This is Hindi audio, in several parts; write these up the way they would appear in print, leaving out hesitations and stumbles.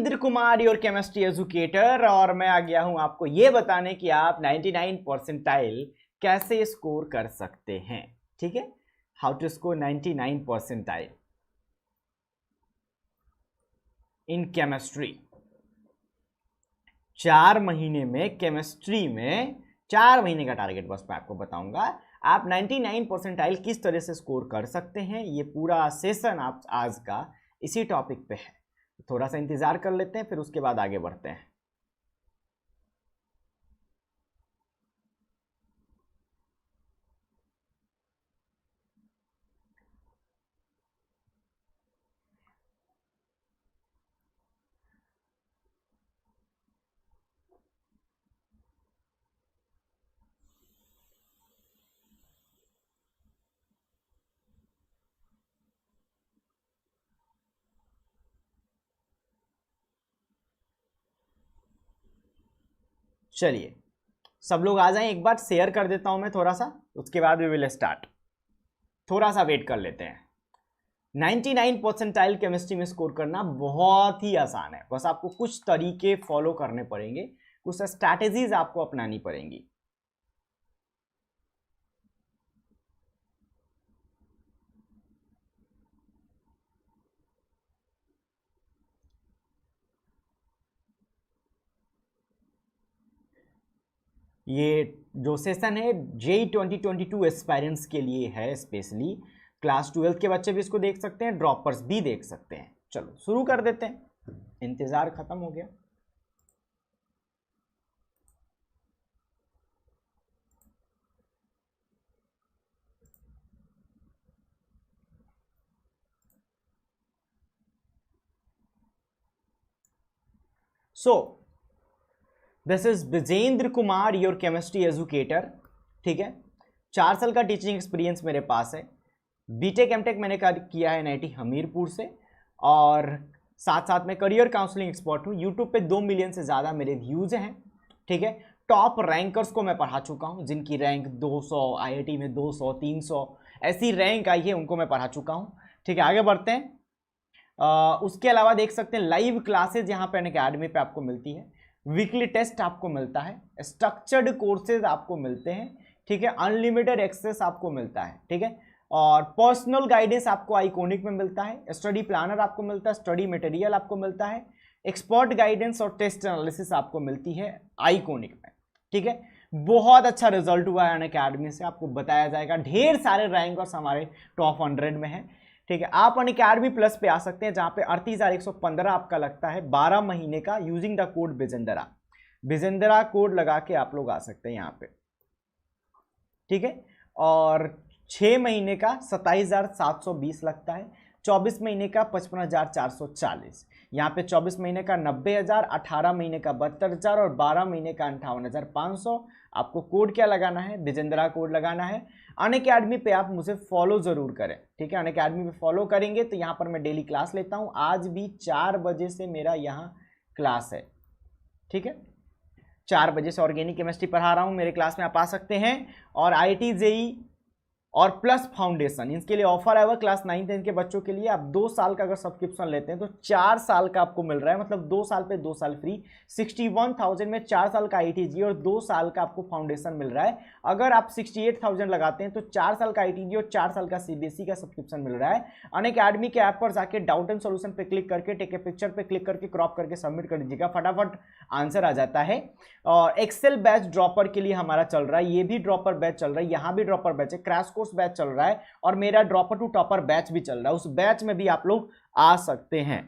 Indra Kumar your chemistry educator, और मैं आ गया हूं आपको ये बताने कि आप 99 परसेंटाइल कैसे स्कोर कर सकते हैं। ठीक है, how to score 99 percentile in chemistry. 4 महीने में केमिस्ट्री में 4 महीने का टारगेट बस मैं आपको बताऊंगा आप 99 परसेंटाइल किस तरह से स्कोर कर सकते हैं। ये पूरा सेशन आप आज का इसी टॉपिक पे है। थोड़ा सा इंतजार कर लेते हैं, फिर उसके बाद आगे बढ़ते हैं। चलिए सब लोग आ जाएं, एक बार शेयर कर देता हूं मैं थोड़ा सा, उसके बाद वी विल स्टार्ट। थोड़ा सा वेट कर लेते हैं। 99 परसेंटाइल केमिस्ट्री में स्कोर करना बहुत ही आसान है, बस आपको कुछ तरीके फॉलो करने पड़ेंगे, कुछ स्ट्रैटेजीज आपको अपनानी पड़ेंगी। ये जो सेशन है जेई 2022 एस्पायरेंट्स के लिए है स्पेशली। क्लास 12 के बच्चे भी इसको देख सकते हैं, ड्रॉपर्स भी देख सकते हैं। चलो शुरू कर देते हैं, इंतजार खत्म हो गया। So this is Vijendra Kumar your chemistry educator. ठीक है, 4 साल का टीचिंग एक्सपीरियंस मेरे पास है। बीटेक एमटेक मैंने किया है एनआईटी हमीरपुर से, और साथ साथ में करियर काउंसलिंग एक्सपर्ट हूँ। यूट्यूब पे 2 मिलियन से ज़्यादा मेरे व्यूज़ हैं। ठीक है, टॉप रैंकर्स को मैं पढ़ा चुका हूँ, जिनकी रैंक 200, आईआईटी में 200 300 ऐसी रैंक आई है, उनको मैं पढ़ा चुका हूँ। ठीक है, आगे बढ़ते हैं। उसके अलावा देख सकते हैं लाइव क्लासेज यहाँ पे अनअकैडमी पे आपको मिलती है, वीकली टेस्ट आपको मिलता है, स्ट्रक्चर्ड कोर्सेज आपको मिलते हैं। ठीक है, अनलिमिटेड एक्सेस आपको मिलता है। ठीक है, और पर्सनल गाइडेंस आपको आइकॉनिक में मिलता है, स्टडी प्लानर आपको मिलता है, स्टडी मटेरियल आपको मिलता है, एक्सपर्ट गाइडेंस और टेस्ट एनालिसिस आपको मिलती है आइकॉनिक में। ठीक है, बहुत अच्छा रिजल्ट हुआ है अनअकैडमी से, आपको बताया जाएगा। ढेर सारे रैंकर्स हमारे टॉप 100 में है। ठीक है, आप अनअकैडमी प्लस पे आ सकते हैं, जहां पे 38,115 आपका लगता है 12 महीने का, यूजिंग द कोड बिजेंद्रा। बिजेंद्रा कोड लगा के आप लोग आ सकते हैं यहाँ पे। ठीक है, और 6 महीने का 27,720 लगता है, 24 महीने का 55,440, यहाँ पे 24 महीने का 90,000, 18 महीने का 72,000 और 12 महीने का 58,500। आपको कोड क्या लगाना है? बिजेंद्रा कोड लगाना है। अनअकैडमी पे आप मुझे फॉलो जरूर करें। ठीक है, अनअकैडमी पे फॉलो करेंगे तो यहाँ पर मैं डेली क्लास लेता हूँ। आज भी 4 बजे से मेरा यहाँ क्लास है। ठीक है, 4 बजे से ऑर्गेनिक केमिस्ट्री पढ़ा रहा हूँ, मेरे क्लास में आप आ सकते हैं। और आईआईटी जेई और प्लस फाउंडेशन, इसके लिए ऑफर है, वह क्लास 9 10 के बच्चों के लिए। आप 2 साल का अगर सब्सक्रिप्शन लेते हैं तो 4 साल का आपको मिल रहा है, मतलब 2 साल पे 2 साल फ्री। 61,000 में 4 साल का आईआईटी और 2 साल का आपको फाउंडेशन मिल रहा है। अगर आप 68,000 लगाते हैं तो 4 साल का आईआईटी और 4 साल का सीबीएसई का सब्सक्रिप्शन मिल रहा है। अनअकैडमी के ऐप पर जाके डाउट एंड सोल्यूशन पे क्लिक करके, टेक ए पिक्चर पे क्लिक करके क्रॉप करके सबमिट कर दीजिएगा, फटाफट आंसर आ जाता है। और एक्सेल बैच ड्रॉपर के लिए हमारा चल रहा है, ये भी ड्रॉपर बैच चल रहा है, यहाँ भी ड्रॉपर बैच है, क्रैश कोर्स बैच चल रहा है, और मेरा ड्रॉपर टू टॉपर बैच भी चल रहा है, उस बैच में भी आप लोग आ सकते हैं।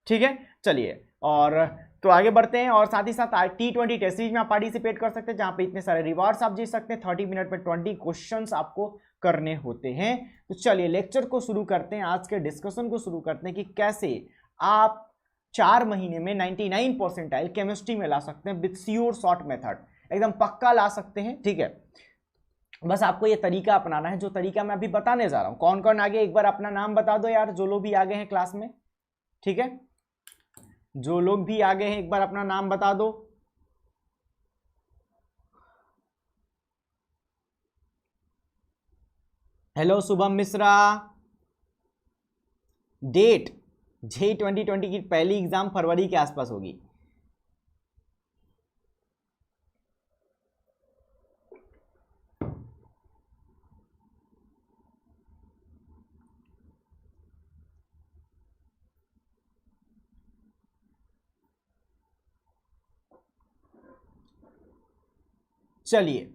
ठीक है, चलिए और तो आगे बढ़ते हैं। और साथ ही साथ T20 टेस्ट सीरीज में आप पार्टिसिपेट कर सकते हैं, जहां पे इतने सारे रिवार्ड्स आप जीत सकते हैं। 30 मिनट में 20 क्वेश्चंस आपको करने होते हैं। तो चलिए लेक्चर को शुरू करते हैं, आज के डिस्कशन को शुरू करते हैं कि कैसे आप 4 महीने में 99 परसेंटाइल केमिस्ट्री में ला सकते हैं विथ श्योर शॉर्ट मेथड, एकदम पक्का ला सकते हैं। ठीक है, बस आपको ये तरीका अपनाना है, जो तरीका मैं अभी बताने जा रहा हूं। कौन कौन आगे, एक बार अपना नाम बता दो यार, जो लोग भी आगे हैं क्लास में। ठीक है, जो लोग भी आगे हैं एक बार अपना नाम बता दो। Hello Shubham Mishra, date JEE 2020 की पहली एग्जाम फरवरी के आसपास होगी। चलिए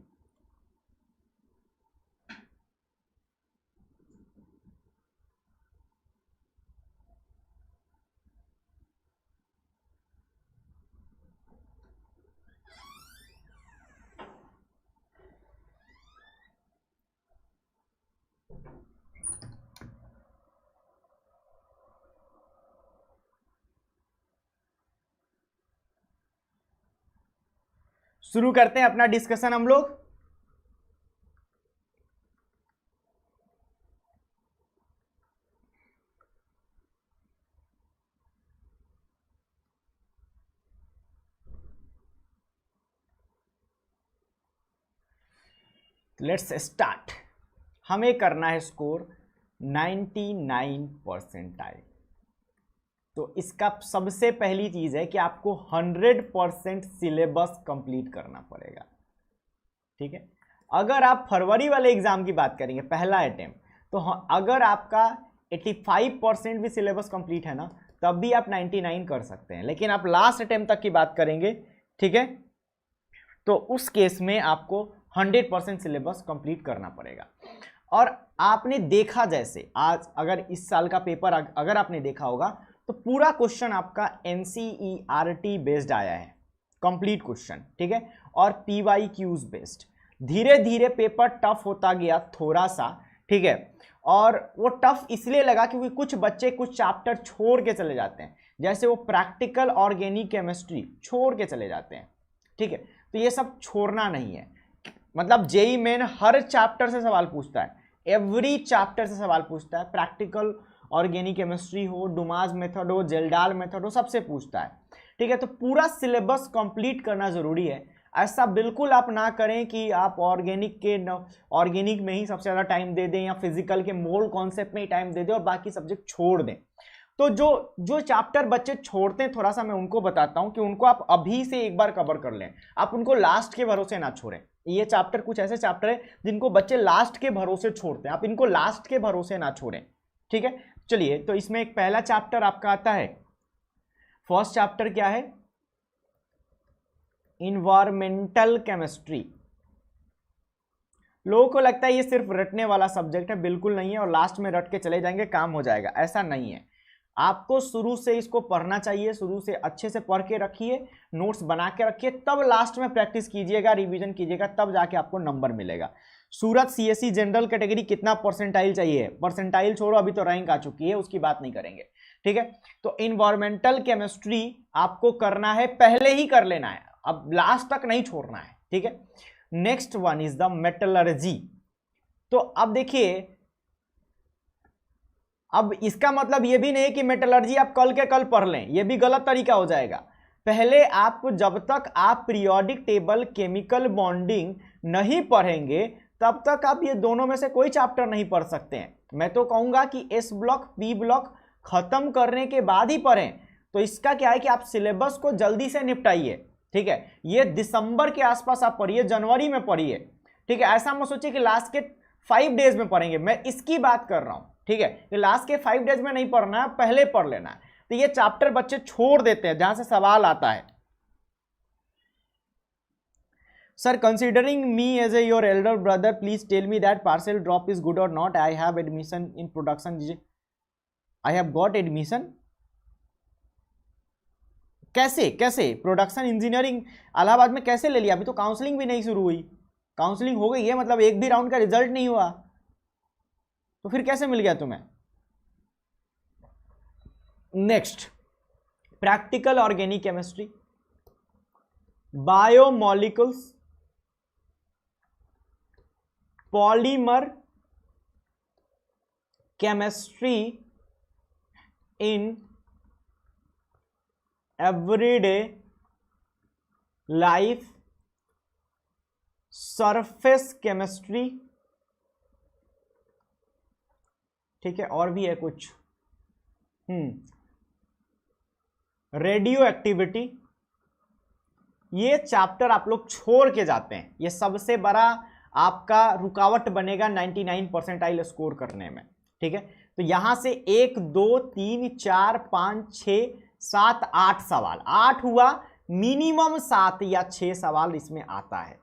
शुरू करते हैं अपना डिस्कशन हम लोग। Let's start. हमें करना है स्कोर 99 परसेंटाइल। तो इसका सबसे पहली चीज है कि आपको 100% सिलेबस कंप्लीट करना पड़ेगा। ठीक है, अगर आप फरवरी वाले एग्जाम की बात करेंगे पहला अटेम्प्ट, तो अगर आपका 85% भी सिलेबस कंप्लीट है ना, तब भी आप 99 कर सकते हैं। लेकिन आप लास्ट अटेम्प्ट तक की बात करेंगे, ठीक है, तो उस केस में आपको 100% सिलेबस कंप्लीट करना पड़ेगा। और आपने देखा जैसे आज अगर इस साल का पेपर अगर आपने देखा होगा तो पूरा क्वेश्चन आपका एनसीईआरटी बेस्ड आया है, कंप्लीट क्वेश्चन, ठीक है, और पीवाईक्यूज बेस्ड। धीरे धीरे पेपर टफ होता गया थोड़ा सा, ठीक है, और वो टफ इसलिए लगा क्योंकि कुछ बच्चे कुछ चैप्टर छोड़ के चले जाते हैं, जैसे वो प्रैक्टिकल ऑर्गेनिक केमिस्ट्री छोड़ के चले जाते हैं। ठीक है, तो ये सब छोड़ना नहीं है। मतलब जेई मेन हर चैप्टर से सवाल पूछता है, एवरी चैप्टर से सवाल पूछता है, प्रैक्टिकल ऑर्गेनिक केमिस्ट्री हो, डुमास मेथड हो, जेल्डाल मेथड हो, सबसे पूछता है। ठीक है, तो पूरा सिलेबस कंप्लीट करना जरूरी है। ऐसा बिल्कुल आप ना करें कि आप ऑर्गेनिक में ही सबसे ज़्यादा टाइम दे दें या फिजिकल के मोल कॉन्सेप्ट में ही टाइम दे दें और बाकी सब्जेक्ट छोड़ दें। तो जो चैप्टर बच्चे छोड़ते हैं, थोड़ा सा मैं उनको बताता हूं कि उनको आप अभी से एक बार कवर कर लें, आप उनको लास्ट के भरोसे ना छोड़ें। ये चैप्टर कुछ ऐसे चैप्टर है जिनको बच्चे लास्ट के भरोसे छोड़ते हैं, आप इनको लास्ट के भरोसे ना छोड़ें। ठीक है, चलिए, तो इसमें एक पहला चैप्टर आपका आता है, फर्स्ट चैप्टर क्या है, इन्वायरमेंटल केमिस्ट्री। लोगों को लगता है ये सिर्फ रटने वाला सब्जेक्ट है, बिल्कुल नहीं है, और लास्ट में रट के चले जाएंगे काम हो जाएगा, ऐसा नहीं है। आपको शुरू से इसको पढ़ना चाहिए, शुरू से अच्छे से पढ़ के रखिए, नोट्स बना के रखिए, तब लास्ट में प्रैक्टिस कीजिएगा, रिवीजन कीजिएगा, तब जाके आपको नंबर मिलेगा। सूरत सीएससी जनरल कैटेगरी कितना परसेंटाइल चाहिए, परसेंटाइल छोड़ो, अभी तो रैंक आ चुकी है, उसकी बात नहीं करेंगे। ठीक है, तो इन्वायरमेंटल केमिस्ट्री आपको करना है, पहले ही कर लेना है, अब लास्ट तक नहीं छोड़ना है। ठीक है, next one is the metallurgy. तो अब देखिए, अब इसका मतलब ये भी नहीं कि मेटलर्जी आप कल के कल पढ़ लें, ये भी गलत तरीका हो जाएगा। पहले आप जब तक आप पीरियोडिक टेबल, केमिकल बॉन्डिंग नहीं पढ़ेंगे, तब तक आप ये दोनों में से कोई चैप्टर नहीं पढ़ सकते हैं। मैं तो कहूंगा कि एस ब्लॉक, पी ब्लॉक खत्म करने के बाद ही पढ़ें। तो इसका क्या है कि आप सिलेबस को जल्दी से निपटाइए। ठीक है, ये दिसंबर के आसपास आप पढ़िए, जनवरी में पढ़िए। ठीक है, ऐसा मत सोचिए कि लास्ट के 5 डेज में पढ़ेंगे, मैं इसकी बात कर रहा हूं। ठीक है, कि लास्ट के 5 डेज में नहीं पढ़ना है, पहले पढ़ लेना है। तो ये चैप्टर बच्चे छोड़ देते हैं जहां से सवाल आता है। Sir, considering me as a your elder brother, please tell me that parcel drop is good और not. I have admission in production, I have got admission. कैसे कैसे प्रोडक्शन इंजीनियरिंग इलाहाबाद में कैसे ले लिया? अभी तो काउंसलिंग भी नहीं शुरू हुई। काउंसलिंग हो गई है, मतलब एक भी राउंड का रिजल्ट नहीं हुआ, तो फिर कैसे मिल गया तुम्हें? Next, practical organic chemistry, biomolecules, polymer chemistry in everyday life, surface chemistry, ठीक है, और भी है कुछ, रेडियो एक्टिविटी, ये चैप्टर आप लोग छोड़ के जाते हैं, ये सबसे बड़ा आपका रुकावट बनेगा 99 परसेंटाइल स्कोर करने में। ठीक है, तो यहां से 1 2 3 4 5 6 7 8 सवाल, 8 हुआ, मिनिमम 7 या 6 सवाल इसमें आता है,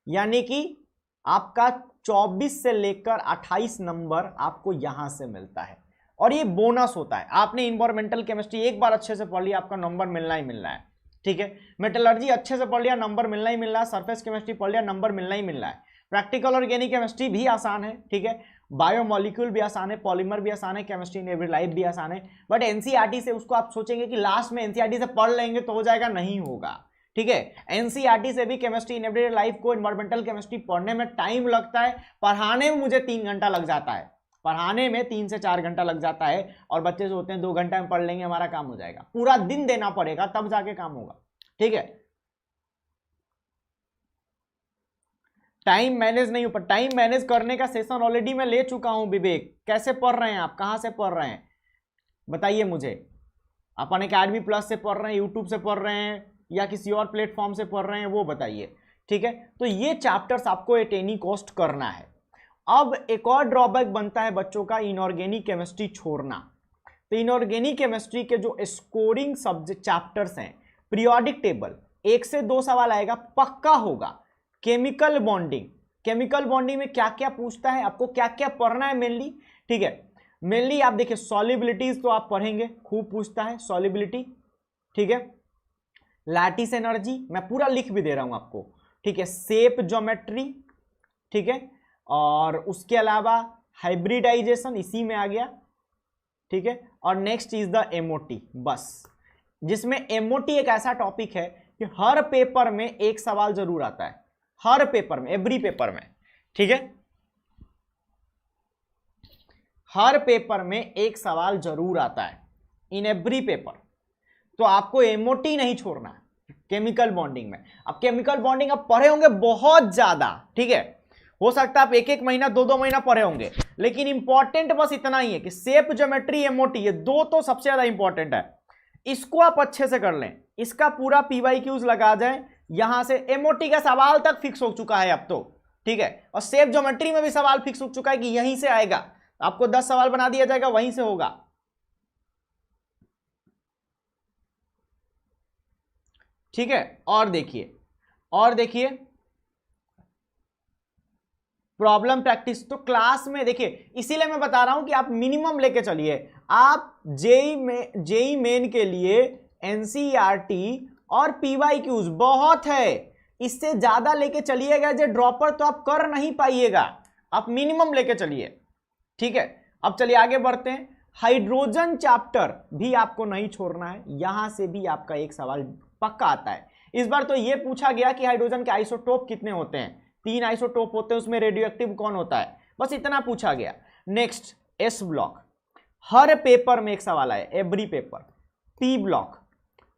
यानी कि आपका 24 से लेकर 28 नंबर आपको यहां से मिलता है, और ये बोनस होता है। आपने इन्वायरमेंटल केमिस्ट्री एक बार अच्छे से पढ़ लिया, आपका नंबर मिलना ही मिलना है। ठीक है, मेटलर्जी अच्छे से पढ़ लिया, नंबर मिलना ही मिलना है। सरफेस केमिस्ट्री पढ़ लिया, नंबर मिलना ही मिलना है। प्रैक्टिकल ऑर्गेनिक केमिस्ट्री भी आसान है। ठीक है, बायोमोलिक्यूल भी आसान है, पॉलीमर भी आसान है, केमिस्ट्री इन एवरी लाइफ भी आसान है। बट एनसीईआरटी से उसको आप सोचेंगे कि लास्ट में एनसीईआरटी से पढ़ लेंगे तो हो जाएगा, नहीं होगा। ठीक है, एनसीईआरटी से भी केमिस्ट्री इन एवरीडे लाइफ को, इन्वायरमेंटल केमिस्ट्री पढ़ने में टाइम लगता है, पढ़ाने में मुझे 3 घंटा लग जाता है, पढ़ाने में 3 से 4 घंटा लग जाता है, और बच्चे सोचते हैं 2 घंटा में पढ़ लेंगे हमारा काम हो जाएगा। पूरा दिन देना पड़ेगा तब जाके काम होगा। ठीक है, टाइम मैनेज नहीं हो, टाइम मैनेज करने का सेशन ऑलरेडी मैं ले चुका हूं। विवेक, कैसे पढ़ रहे हैं आप, कहां से पढ़ रहे हैं बताइए मुझे। अपन अकेडमी प्लस से पढ़ रहे हैं, यूट्यूब से पढ़ रहे हैं, या किसी और प्लेटफॉर्म से पढ़ रहे हैं, वो बताइए। ठीक है, तो ये चैप्टर्स आपको एट एनी कॉस्ट करना है। अब एक और ड्रॉबैक बनता है बच्चों का, इनऑर्गेनिक केमिस्ट्री छोड़ना। तो इनऑर्गेनिक केमिस्ट्री के जो स्कोरिंग सब्जेक्ट चैप्टर्स हैं, पीरियोडिक टेबल 1 से 2 सवाल आएगा, पक्का होगा। केमिकल बॉन्डिंग, केमिकल बॉन्डिंग में क्या क्या पूछता है, आपको क्या क्या पढ़ना है मेनली। ठीक है, मेनली आप देखिए सॉल्युबिलिटीज तो आप पढ़ेंगे, खूब पूछता है सॉल्युबिलिटी। ठीक है, लैटिस एनर्जी मैं पूरा लिख भी दे रहा हूं आपको। ठीक है, शेप ज्योमेट्री, ठीक है, और उसके अलावा हाइब्रिडाइजेशन इसी में आ गया। ठीक है, और नेक्स्ट इज द एमओटी, बस, जिसमें एमओटी एक ऐसा टॉपिक है कि हर पेपर में एक सवाल जरूर आता है, हर पेपर में, एवरी पेपर में। ठीक है, हर पेपर में एक सवाल जरूर आता है, इन एवरी पेपर। तो आपको एमओटी नहीं छोड़ना है केमिकल बॉन्डिंग में। अब केमिकल बॉन्डिंग आप पढ़े होंगे बहुत ज्यादा, ठीक है, हो सकता है आप 1-1 महीना 2-2 महीना पढ़े होंगे, लेकिन इंपॉर्टेंट बस इतना ही है कि शेप ज्योमेट्री एमओटी, ये दो तो सबसे ज्यादा इंपॉर्टेंट है। इसको आप अच्छे से कर लें, इसका पूरा पीवाईक्यूज लगा जाए, यहां से एमओटी का सवाल तक फिक्स हो चुका है अब तो। ठीक है, और शेप ज्योमेट्री में भी सवाल फिक्स हो चुका है कि यहीं से आएगा, आपको 10 सवाल बना दिया जाएगा, वहीं से होगा। ठीक है, और देखिए, और देखिए प्रॉब्लम प्रैक्टिस तो क्लास में देखिए, इसीलिए मैं बता रहा हूं कि आप मिनिमम लेके चलिए। आप जेई मेन के लिए एनसीईआरटी और पीवाईक्यूज बहुत है, इससे ज्यादा लेके चलिएगा जो ड्रॉपर तो आप कर नहीं पाइएगा, आप मिनिमम लेके चलिए। ठीक है, अब चलिए आगे बढ़ते हैं। हाइड्रोजन चैप्टर भी आपको नहीं छोड़ना है, यहां से भी आपका एक सवाल पक्का आता है। इस बार तो यह पूछा गया कि हाइड्रोजन के आइसोटोप कितने होते हैं, 3 आइसोटोप होते हैं, उसमें रेडियो एक्टिव कौन होता है, बस इतना पूछा गया। नेक्स्ट एस ब्लॉक, हर पेपर में एक सवाल आया, एवरी पेपर। पी ब्लॉक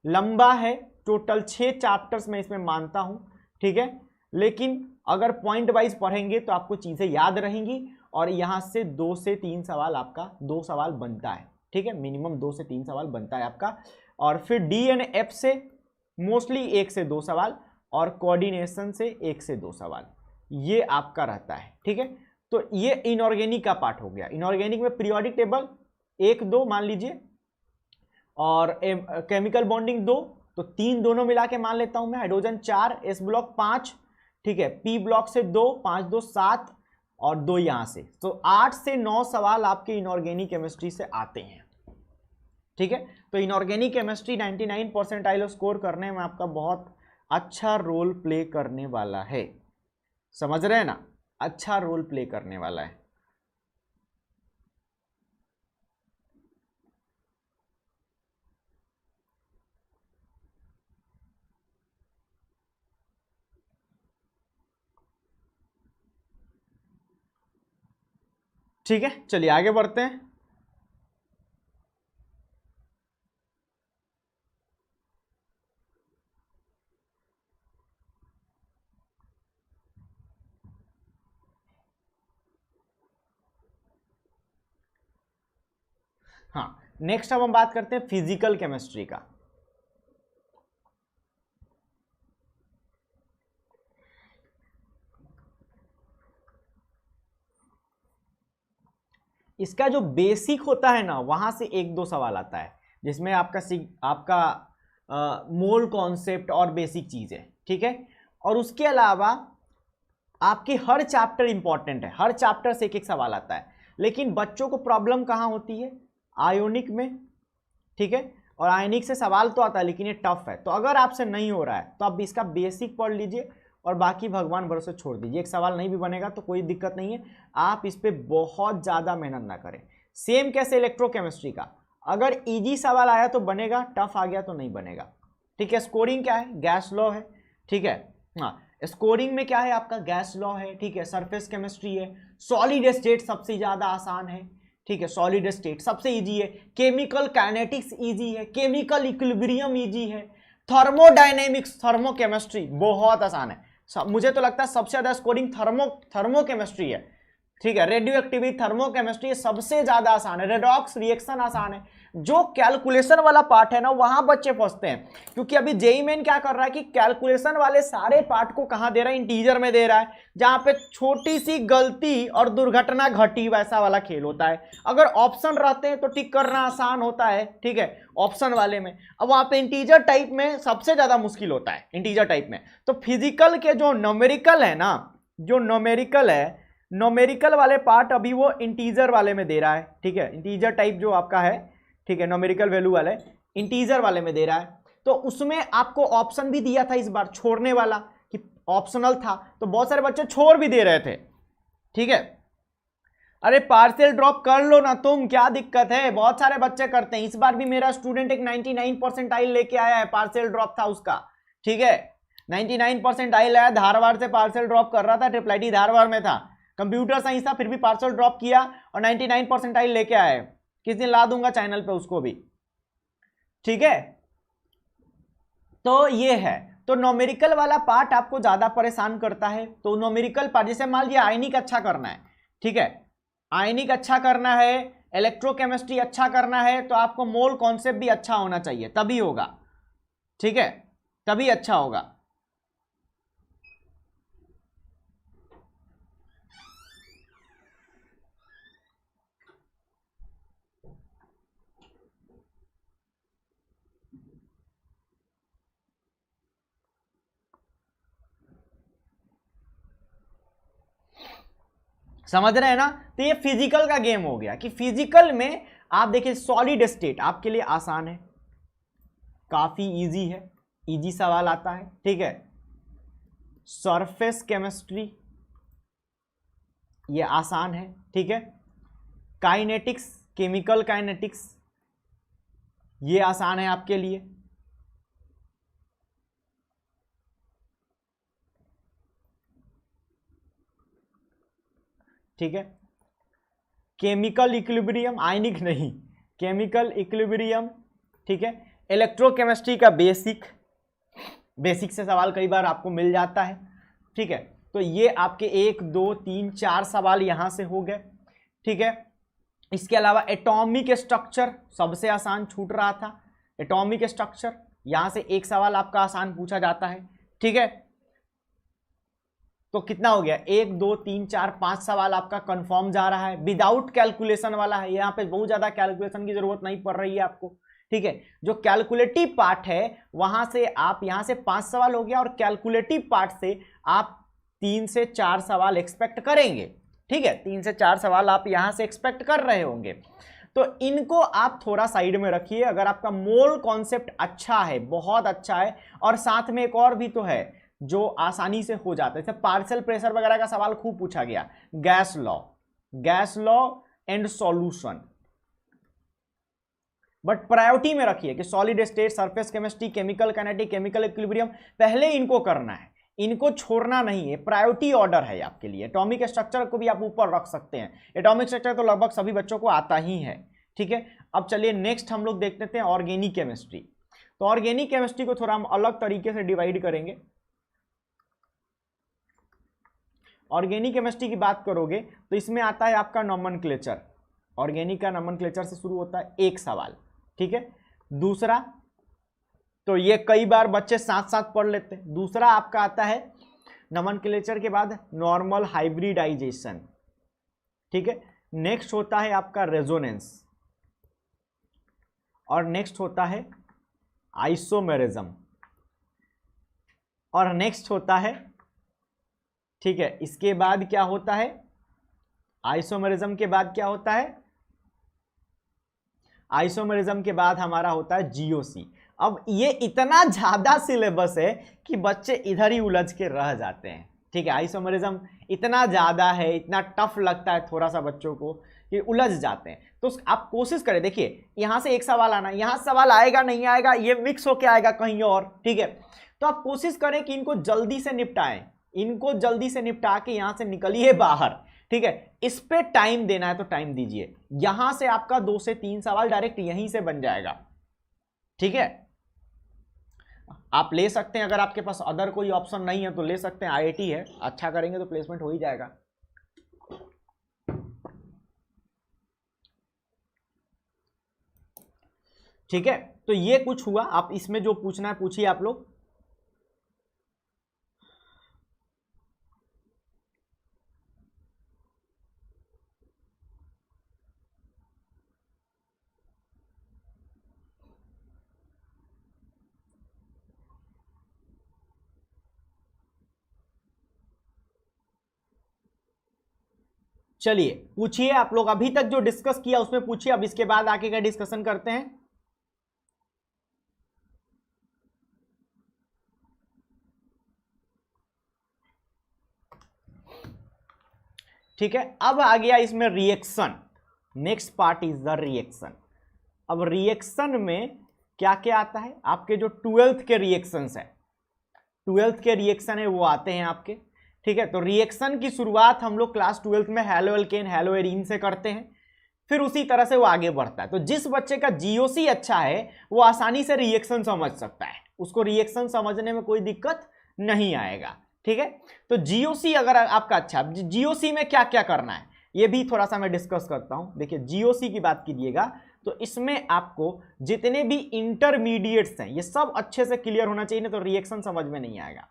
लंबा है, टोटल 6 चैप्टर्स में इसमें मानता हूं, ठीक है, लेकिन अगर पॉइंट वाइज पढ़ेंगे तो आपको चीजें याद रहेंगी, और यहां से 2 से 3 सवाल आपका, 2 सवाल बनता है। ठीक है, मिनिमम 2 से 3 सवाल बनता है आपका, और फिर डी एंड एफ से मोस्टली 1 से 2 सवाल, और कोऑर्डिनेशन से 1 से 2 सवाल, ये आपका रहता है। ठीक है, तो ये इनऑर्गेनिक का पार्ट हो गया। इनऑर्गेनिक में पीरियोडिक टेबल 1-2 मान लीजिए, और केमिकल बॉन्डिंग 2, तो 3 दोनों मिला के मान लेता हूं मैं। हाइड्रोजन 4, एस ब्लॉक 5, ठीक है, पी ब्लॉक से 2, 5 2 7, और 2 यहां से, तो 8 से 9 सवाल आपके इनऑर्गेनिक केमिस्ट्री से आते हैं। ठीक है, तो इनऑर्गेनिक केमिस्ट्री 99 परसेंटाइल स्कोर करने में आपका बहुत अच्छा रोल प्ले करने वाला है, समझ रहे हैं ना, अच्छा रोल प्ले करने वाला है। ठीक है, चलिए आगे बढ़ते हैं। हाँ, नेक्स्ट अब हम बात करते हैं फिजिकल केमिस्ट्री का। इसका जो बेसिक होता है ना, वहां से एक दो सवाल आता है जिसमें आपका मोल कॉन्सेप्ट और बेसिक चीज है, ठीक है। और उसके अलावा आपके हर चैप्टर इंपॉर्टेंट है, हर चैप्टर से एक एक सवाल आता है। लेकिन बच्चों को प्रॉब्लम कहाँ होती है? आयोनिक में, ठीक है। और आयनिक से सवाल तो आता है लेकिन ये टफ है। तो अगर आपसे नहीं हो रहा है तो आप इसका बेसिक पढ़ लीजिए और बाकी भगवान भरोसे छोड़ दीजिए। एक सवाल नहीं भी बनेगा तो कोई दिक्कत नहीं है, आप इस पर बहुत ज़्यादा मेहनत ना करें। सेम कैसे इलेक्ट्रोकेमिस्ट्री का, अगर इजी सवाल आया तो बनेगा, टफ आ गया तो नहीं बनेगा, ठीक है। स्कोरिंग क्या है? गैस लॉ है, ठीक है। हाँ, स्कोरिंग में क्या है आपका? गैस लॉ है, ठीक है। सरफेस केमिस्ट्री है। सॉलिड स्टेट सबसे ज़्यादा आसान है, ठीक है। सॉलिड स्टेट सबसे इजी है। केमिकल काइनेटिक्स इजी है। केमिकल इक्विलिब्रियम इजी है। थर्मोडायनेमिक्स, थर्मोकेमिस्ट्री बहुत आसान है। मुझे तो लगता है सबसे ज्यादा स्कोरिंग थर्मोकेमिस्ट्री है, ठीक है। रेडियो एक्टिविटी, थर्मोकेमिस्ट्री सबसे ज्यादा आसान है। रेडॉक्स रिएक्शन आसान है। जो कैलकुलेशन वाला पार्ट है ना, वहां बच्चे फंसते हैं, क्योंकि अभी जेईई मेन क्या कर रहा है कि कैलकुलेशन वाले सारे पार्ट को कहां दे रहा है? इंटीजर में दे रहा है, जहां पे छोटी सी गलती और दुर्घटना घटी, वैसा वाला खेल होता है। अगर ऑप्शन रहते हैं तो टिक करना आसान होता है, ठीक है, ऑप्शन वाले में। अब वहां पे इंटीजर टाइप में सबसे ज्यादा मुश्किल होता है, इंटीजर टाइप में। तो फिजिकल के जो न्यूमेरिकल है ना, जो न्यूमेरिकल है, न्यूमेरिकल वाले पार्ट अभी वो इंटीजर वाले में दे रहा है, ठीक है। इंटीजर टाइप जो आपका है, ठीक है, न्यूमेरिकल वैल्यू वाले इंटीजर वाले में दे रहा है। तो उसमें आपको ऑप्शन भी दिया था इस बार छोड़ने वाला, कि ऑप्शनल था, तो बहुत सारे बच्चे छोड़ भी दे रहे थे, ठीक है। अरे पार्शियल ड्रॉप कर लो ना तुम, क्या दिक्कत है? बहुत सारे बच्चे करते हैं। इस बार भी मेरा स्टूडेंट एक 99 परसेंटाइल लेके आया है, पार्शियल ड्रॉप था उसका, ठीक है। 99 परसेंटाइल आया, धारवाड़ से पार्शियल ड्रॉप कर रहा था, ट्रिपल आईटी धारवाड़ में था, कंप्यूटर साइंस था, फिर भी पार्शियल ड्रॉप किया और 99 परसेंटाइल लेके आया है। किस दिन ला दूंगा चैनल पे उसको भी, ठीक है। तो ये है, तो न्यूमेरिकल वाला पार्ट आपको ज्यादा परेशान करता है। तो न्यूमेरिकल पार्ट, जैसे मान लिया आयनिक अच्छा करना है, ठीक है, आयनिक अच्छा करना है, इलेक्ट्रोकेमिस्ट्री अच्छा करना है, तो आपको मोल कॉन्सेप्ट भी अच्छा होना चाहिए, तभी होगा, ठीक है, तभी अच्छा होगा। समझ रहे हैं ना? तो ये फिजिकल का गेम हो गया कि फिजिकल में आप देखिए सॉलिड स्टेट आपके लिए आसान है, काफी इजी है, इजी सवाल आता है, ठीक है। सरफेस केमिस्ट्री ये आसान है, ठीक है। काइनेटिक्स, केमिकल काइनेटिक्स ये आसान है आपके लिए, ठीक है। केमिकल इक्विलिब्रियम, आयनिक नहीं, केमिकल इक्विलिब्रियम, ठीक है। इलेक्ट्रोकेमिस्ट्री का बेसिक, बेसिक से सवाल कई बार आपको मिल जाता है, ठीक है। तो ये आपके 1 2 3 4 सवाल यहां से हो गए, ठीक है। इसके अलावा एटॉमिक स्ट्रक्चर सबसे आसान छूट रहा था, एटॉमिक स्ट्रक्चर यहां से एक सवाल आपका आसान पूछा जाता है, ठीक है। तो कितना हो गया? 1 2 3 4 5 सवाल आपका कंफर्म जा रहा है। विदाउट कैलकुलेशन वाला है, यहाँ पे बहुत ज्यादा कैलकुलेशन की जरूरत नहीं पड़ रही है आपको, ठीक है। जो कैलकुलेटिव पार्ट है वहां से आप, यहां से 5 सवाल हो गया और कैलकुलेटिव पार्ट से आप 3 से 4 सवाल एक्सपेक्ट करेंगे, ठीक है। 3 से 4 सवाल आप यहां से एक्सपेक्ट कर रहे होंगे, तो इनको आप थोड़ा साइड में रखिए। अगर आपका मोल कॉन्सेप्ट अच्छा है, बहुत अच्छा है, और साथ में एक और भी तो है जो आसानी से हो जाता है, जैसे पार्शियल प्रेशर वगैरह का सवाल खूब पूछा गया, gas law, gas law and solution, but priority में रखिए कि solid state, surface chemistry, chemical kinetic, chemical equilibrium, पहले इनको करना है, इनको छोड़ना नहीं है, प्रायोरिटी ऑर्डर है आपके लिए। एटॉमिक स्ट्रक्चर को भी आप ऊपर रख सकते हैं, एटॉमिक स्ट्रक्चर तो लगभग सभी बच्चों को आता ही है, ठीक है। अब चलिए नेक्स्ट हम लोग देख लेते हैं ऑर्गेनिक केमिस्ट्री। तो ऑर्गेनिक केमिस्ट्री को थोड़ा हम अलग तरीके से डिवाइड करेंगे। ऑर्गेनिक केमिस्ट्री की बात करोगे तो इसमें आता है आपका नोमेनक्लेचर, ऑर्गेनिक का नोमेनक्लेचर से शुरू होता है एक सवाल, ठीक है। दूसरा, तो ये कई बार बच्चे साथ साथ पढ़ लेते हैं। दूसरा आपका आता है नोमेनक्लेचर के बाद नॉर्मल हाइब्रिडाइजेशन, ठीक है। नेक्स्ट होता है आपका रेजोनेंस, और नेक्स्ट होता है आइसोमेरिज्म, और नेक्स्ट होता है, ठीक है, इसके बाद क्या होता है, आइसोमेरिज्म के बाद क्या होता है, आइसोमेरिज्म के बाद हमारा होता है जीओसी। अब ये इतना ज्यादा सिलेबस है कि बच्चे इधर ही उलझ के रह जाते हैं, ठीक है। आइसोमेरिज्म इतना ज्यादा है, इतना टफ लगता है थोड़ा सा बच्चों को कि उलझ जाते हैं। तो आप कोशिश करें, देखिए यहां से एक सवाल आना, यहां सवाल आएगा नहीं आएगा, ये मिक्स होके आएगा कहीं और, ठीक है। तो आप कोशिश करें कि इनको जल्दी से निपटाएं, इनको जल्दी से निपटा के यहां से निकलिए बाहर, ठीक है। इस पे टाइम देना है तो टाइम दीजिए। यहां से आपका 2 से 3 सवाल डायरेक्ट यहीं से बन जाएगा, ठीक है। आप ले सकते हैं, अगर आपके पास अदर कोई ऑप्शन नहीं है तो ले सकते हैं, आईआईटी है, अच्छा करेंगे तो प्लेसमेंट हो ही जाएगा। ठीक है, तो ये कुछ हुआ। आप इसमें जो पूछना है पूछिए आप लोग। चलिए पूछिए आप लोग, अभी तक जो डिस्कस किया उसमें पूछिए, अब इसके बाद आगे का डिस्कशन करते हैं। ठीक है, अब आ गया इसमें reaction. Next part is the reaction. अब रिएक्शन में क्या क्या आता है, आपके जो 12th के रिएक्शंस है, 12th के रिएक्शन है वो आते हैं आपके, ठीक है। तो रिएक्शन की शुरुआत हम लोग क्लास 12th में हैलो एल्केन हैलो एरीन से करते हैं, फिर उसी तरह से वो आगे बढ़ता है। तो जिस बच्चे का जीओसी अच्छा है वो आसानी से रिएक्शन समझ सकता है, उसको रिएक्शन समझने में कोई दिक्कत नहीं आएगा, ठीक है। तो जीओसी अगर आपका अच्छा, जीओसी में क्या क्या करना है ये भी थोड़ा सा मैं डिस्कस करता हूं। देखिए जीओसी की बात कीजिएगा तो इसमें आपको जितने भी इंटरमीडिएट्स हैं ये सब अच्छे से क्लियर होना चाहिए, ना तो रिएक्शन समझ में नहीं आएगा,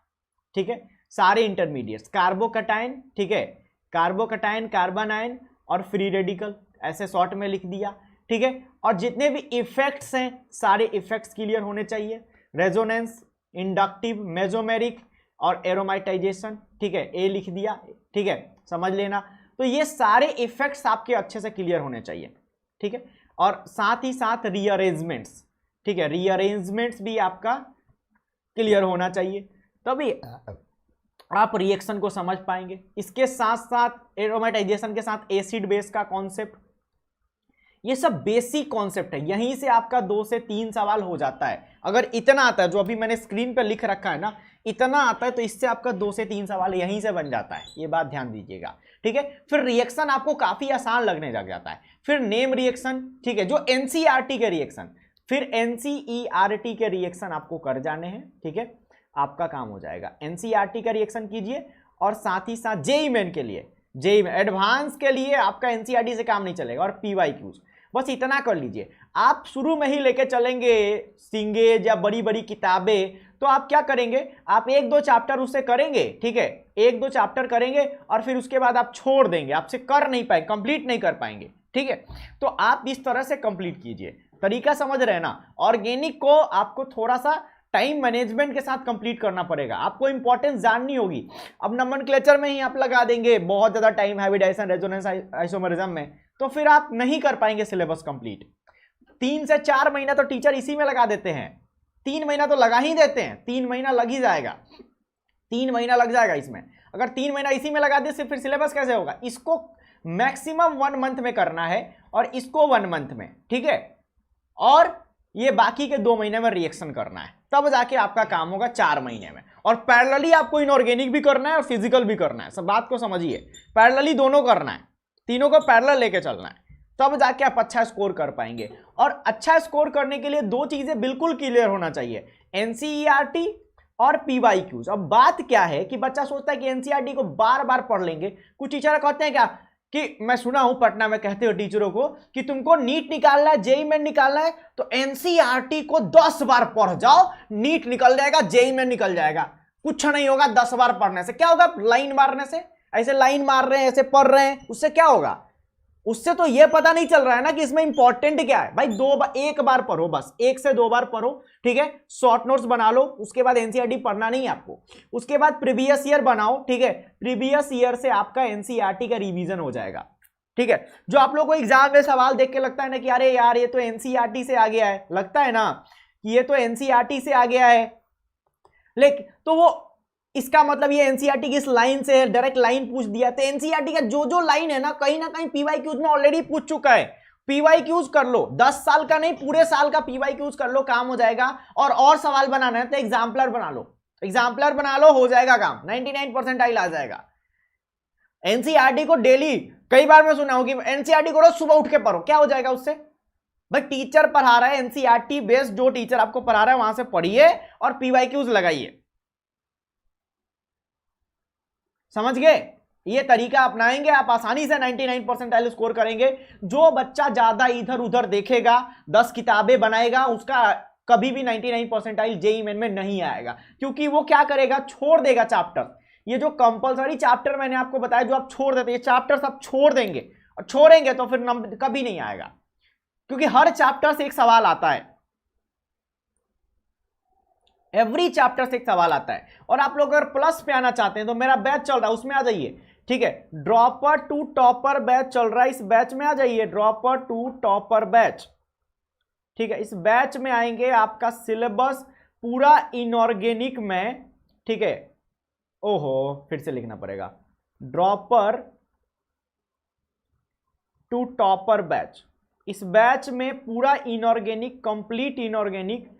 ठीक है। सारे इंटरमीडिएट्स, कार्बोकटायन, ठीक है, कार्बोकटायन, कार्बन आयन और फ्री रेडिकल, ऐसे शॉर्ट में लिख दिया, ठीक है। और जितने भी इफेक्ट्स हैं सारे इफेक्ट्स क्लियर होने चाहिए, रेजोनेंस, इंडक्टिव, मेसोमेरिक और एरोमाइटाइजेशन, ठीक है, ए लिख दिया, ठीक है, समझ लेना। तो ये सारे इफेक्ट्स आपके अच्छे से क्लियर होने चाहिए, ठीक है। और साथ ही साथ रीअरेंजमेंट्स, ठीक है, रीअरेंजमेंट्स भी आपका क्लियर होना चाहिए, तभी आप रिएक्शन को समझ पाएंगे। इसके साथ साथ एरोमेटाइजेशन के साथ एसिड बेस का कॉन्सेप्ट, ये सब बेसिक कॉन्सेप्ट है, यहीं से आपका 2 से 3 सवाल हो जाता है। अगर इतना आता है जो अभी मैंने स्क्रीन पर लिख रखा है ना, इतना आता है तो इससे आपका 2 से 3 सवाल यहीं से बन जाता है, ये बात ध्यान दीजिएगा, ठीक है। फिर रिएक्शन आपको काफी आसान लगने लग जाता है। फिर नेम रिएक्शन, ठीक है, जो एनसीईआरटी के रिएक्शन, फिर एनसीईआरटी के रिएक्शन आपको कर जाने हैं, ठीक है, आपका काम हो जाएगा। एनसीईआरटी का रिएक्शन कीजिए और साथ ही साथ जेईई मेन के लिए, जेईई में एडवांस के लिए आपका एनसीईआरटी से काम नहीं चलेगा, और पीवाईक्यूज, बस इतना कर लीजिए। आप शुरू में ही लेके चलेंगे सिंगेज या बड़ी बड़ी किताबें, तो आप क्या करेंगे, आप 1-2 चैप्टर उससे करेंगे, ठीक है, 1-2 चैप्टर करेंगे और फिर उसके बाद आप छोड़ देंगे, आपसे कर नहीं पाएंगे, कंप्लीट नहीं कर पाएंगे, ठीक है। तो आप इस तरह से कंप्लीट कीजिए, तरीका समझ रहे हैं ना। ऑर्गेनिक को आपको थोड़ा सा टाइम मैनेजमेंट के साथ कंप्लीट करना पड़ेगा, आपको इंपॉर्टेंस जाननी होगी। अब नोमेनक्लेचर में ही आप लगा देंगे बहुत ज्यादा टाइम, हाइब्रिडाइजेशन, रेजोनेंस, आइसोमेरिज्म में, तो फिर आप नहीं कर पाएंगे सिलेबस कंप्लीट। 3 से 4 महीना तो टीचर इसी में लगा देते हैं, 3 महीना तो लगा ही देते हैं, 3 महीना लग ही जाएगा, 3 महीना लग जाएगा इसमें। अगर 3 महीना इसी में लगा दे फिर सिलेबस कैसे होगा। इसको मैक्सिमम 1 मंथ में करना है और इसको 1 मंथ में, ठीक है, और ये बाकी के 2 महीने में रिएक्शन करना है, तब जाके आपका काम होगा 4 महीने में। और पैरेलली आपको इनऑर्गेनिक भी करना है और फिजिकल भी करना है, सब बात को समझिए, पैरेलली दोनों करना है, तीनों को पैरेलल लेके चलना है, तब जाके आप अच्छा स्कोर कर पाएंगे। और अच्छा स्कोर करने के लिए 2 चीजें बिल्कुल क्लियर होना चाहिए, एनसीईआरटी और पीवाईक्यूज। अब बात क्या है कि बच्चा सोचता है कि एनसीईआरटी को बार बार पढ़ लेंगे, कुछ टीचर कहते हैं क्या कि मैं सुना हूं पटना में कहते हो टीचरों को कि तुमको नीट निकालना है, जेईई मेन निकालना है, तो एनसीईआरटी को 10 बार पढ़ जाओ, नीट निकल जाएगा, जेईई मेन निकल जाएगा। कुछ नहीं होगा 10 बार पढ़ने से, क्या होगा, लाइन मारने से, ऐसे लाइन मार रहे हैं, ऐसे पढ़ रहे हैं, उससे क्या होगा, उससे तो ये पता नहीं चल रहा है ना कि इसमें इंपॉर्टेंट क्या है भाई। एक बार पढ़ो, बस 1 से 2 बार पढ़ो, ठीक है। शॉर्ट नोट्स बना लो, उसके बाद एनसीईआरटी पढ़ना नहीं है आपको। उसके बाद प्रीवियस ईयर बनाओ, ठीक है। प्रीवियस ईयर से आपका एनसीईआरटी का रिवीजन हो जाएगा, ठीक है। जो आप लोगों को एग्जाम में सवाल देख के लगता है ना कि अरे यार ये तो एनसीईआरटी से आ गया है, लगता है ना कि ये तो एनसीईआरटी से आ गया है, लेकिन तो वो इसका मतलब ये एनसीईआरटी की इस लाइन से डायरेक्ट लाइन पूछ दिया। तो एनसीईआरटी का जो जो लाइन है ना कहीं पीवाईक्यूज में ऑलरेडी पूछ चुका है। पीवाईक्यूज कर लो, 10 साल का नहीं पूरे साल का पीवाईक्यूज कर लो, काम हो जाएगा। और सवाल बनाना है तो एग्जाम्पलर बना लो, एग्जाम्पलर बना लो, हो जाएगा काम, 99% आ जाएगा। एनसीईआरटी को डेली, कई बार मैं सुना हूं कि एनसीईआरटी को रोज सुबह उठ के पढ़ो, क्या हो जाएगा उससे भाई? टीचर पढ़ा रहा है एनसीईआरटी बेस्ड, जो टीचर आपको पढ़ा रहा है वहां से पढ़िए और पीवाईक्यूज लगाइए। समझ गए? ये तरीका अपनाएंगे आप आसानी से 99% स्कोर करेंगे। जो बच्चा ज्यादा इधर उधर देखेगा, 10 किताबें बनाएगा, उसका कभी भी 99% जेईई मेन में नहीं आएगा, क्योंकि वो क्या करेगा, छोड़ देगा चैप्टर। ये जो कंपलसरी चैप्टर मैंने आपको बताया जो आप छोड़ देते, ये चैप्टर सब छोड़ देंगे, और छोड़ेंगे तो फिर नंबर कभी नहीं आएगा, क्योंकि हर चैप्टर से एक सवाल आता है, एवरी चैप्टर से एक सवाल आता है। और आप लोग अगर प्लस पे आना चाहते हैं तो मेरा बैच चल रहा है, उसमें आ जाइए, ठीक है। ड्रॉपर टू टॉपर बैच चल रहा है, इस बैच में आ जाइए, ड्रॉपर टू टॉपर बैच, ठीक है। इस बैच में आएंगे, आपका सिलेबस पूरा इनऑर्गेनिक में, ठीक है। ओहो, फिर से लिखना पड़ेगा, ड्रॉपर टू टॉपर बैच। इस बैच में पूरा इनऑर्गेनिक, कंप्लीट इनऑर्गेनिक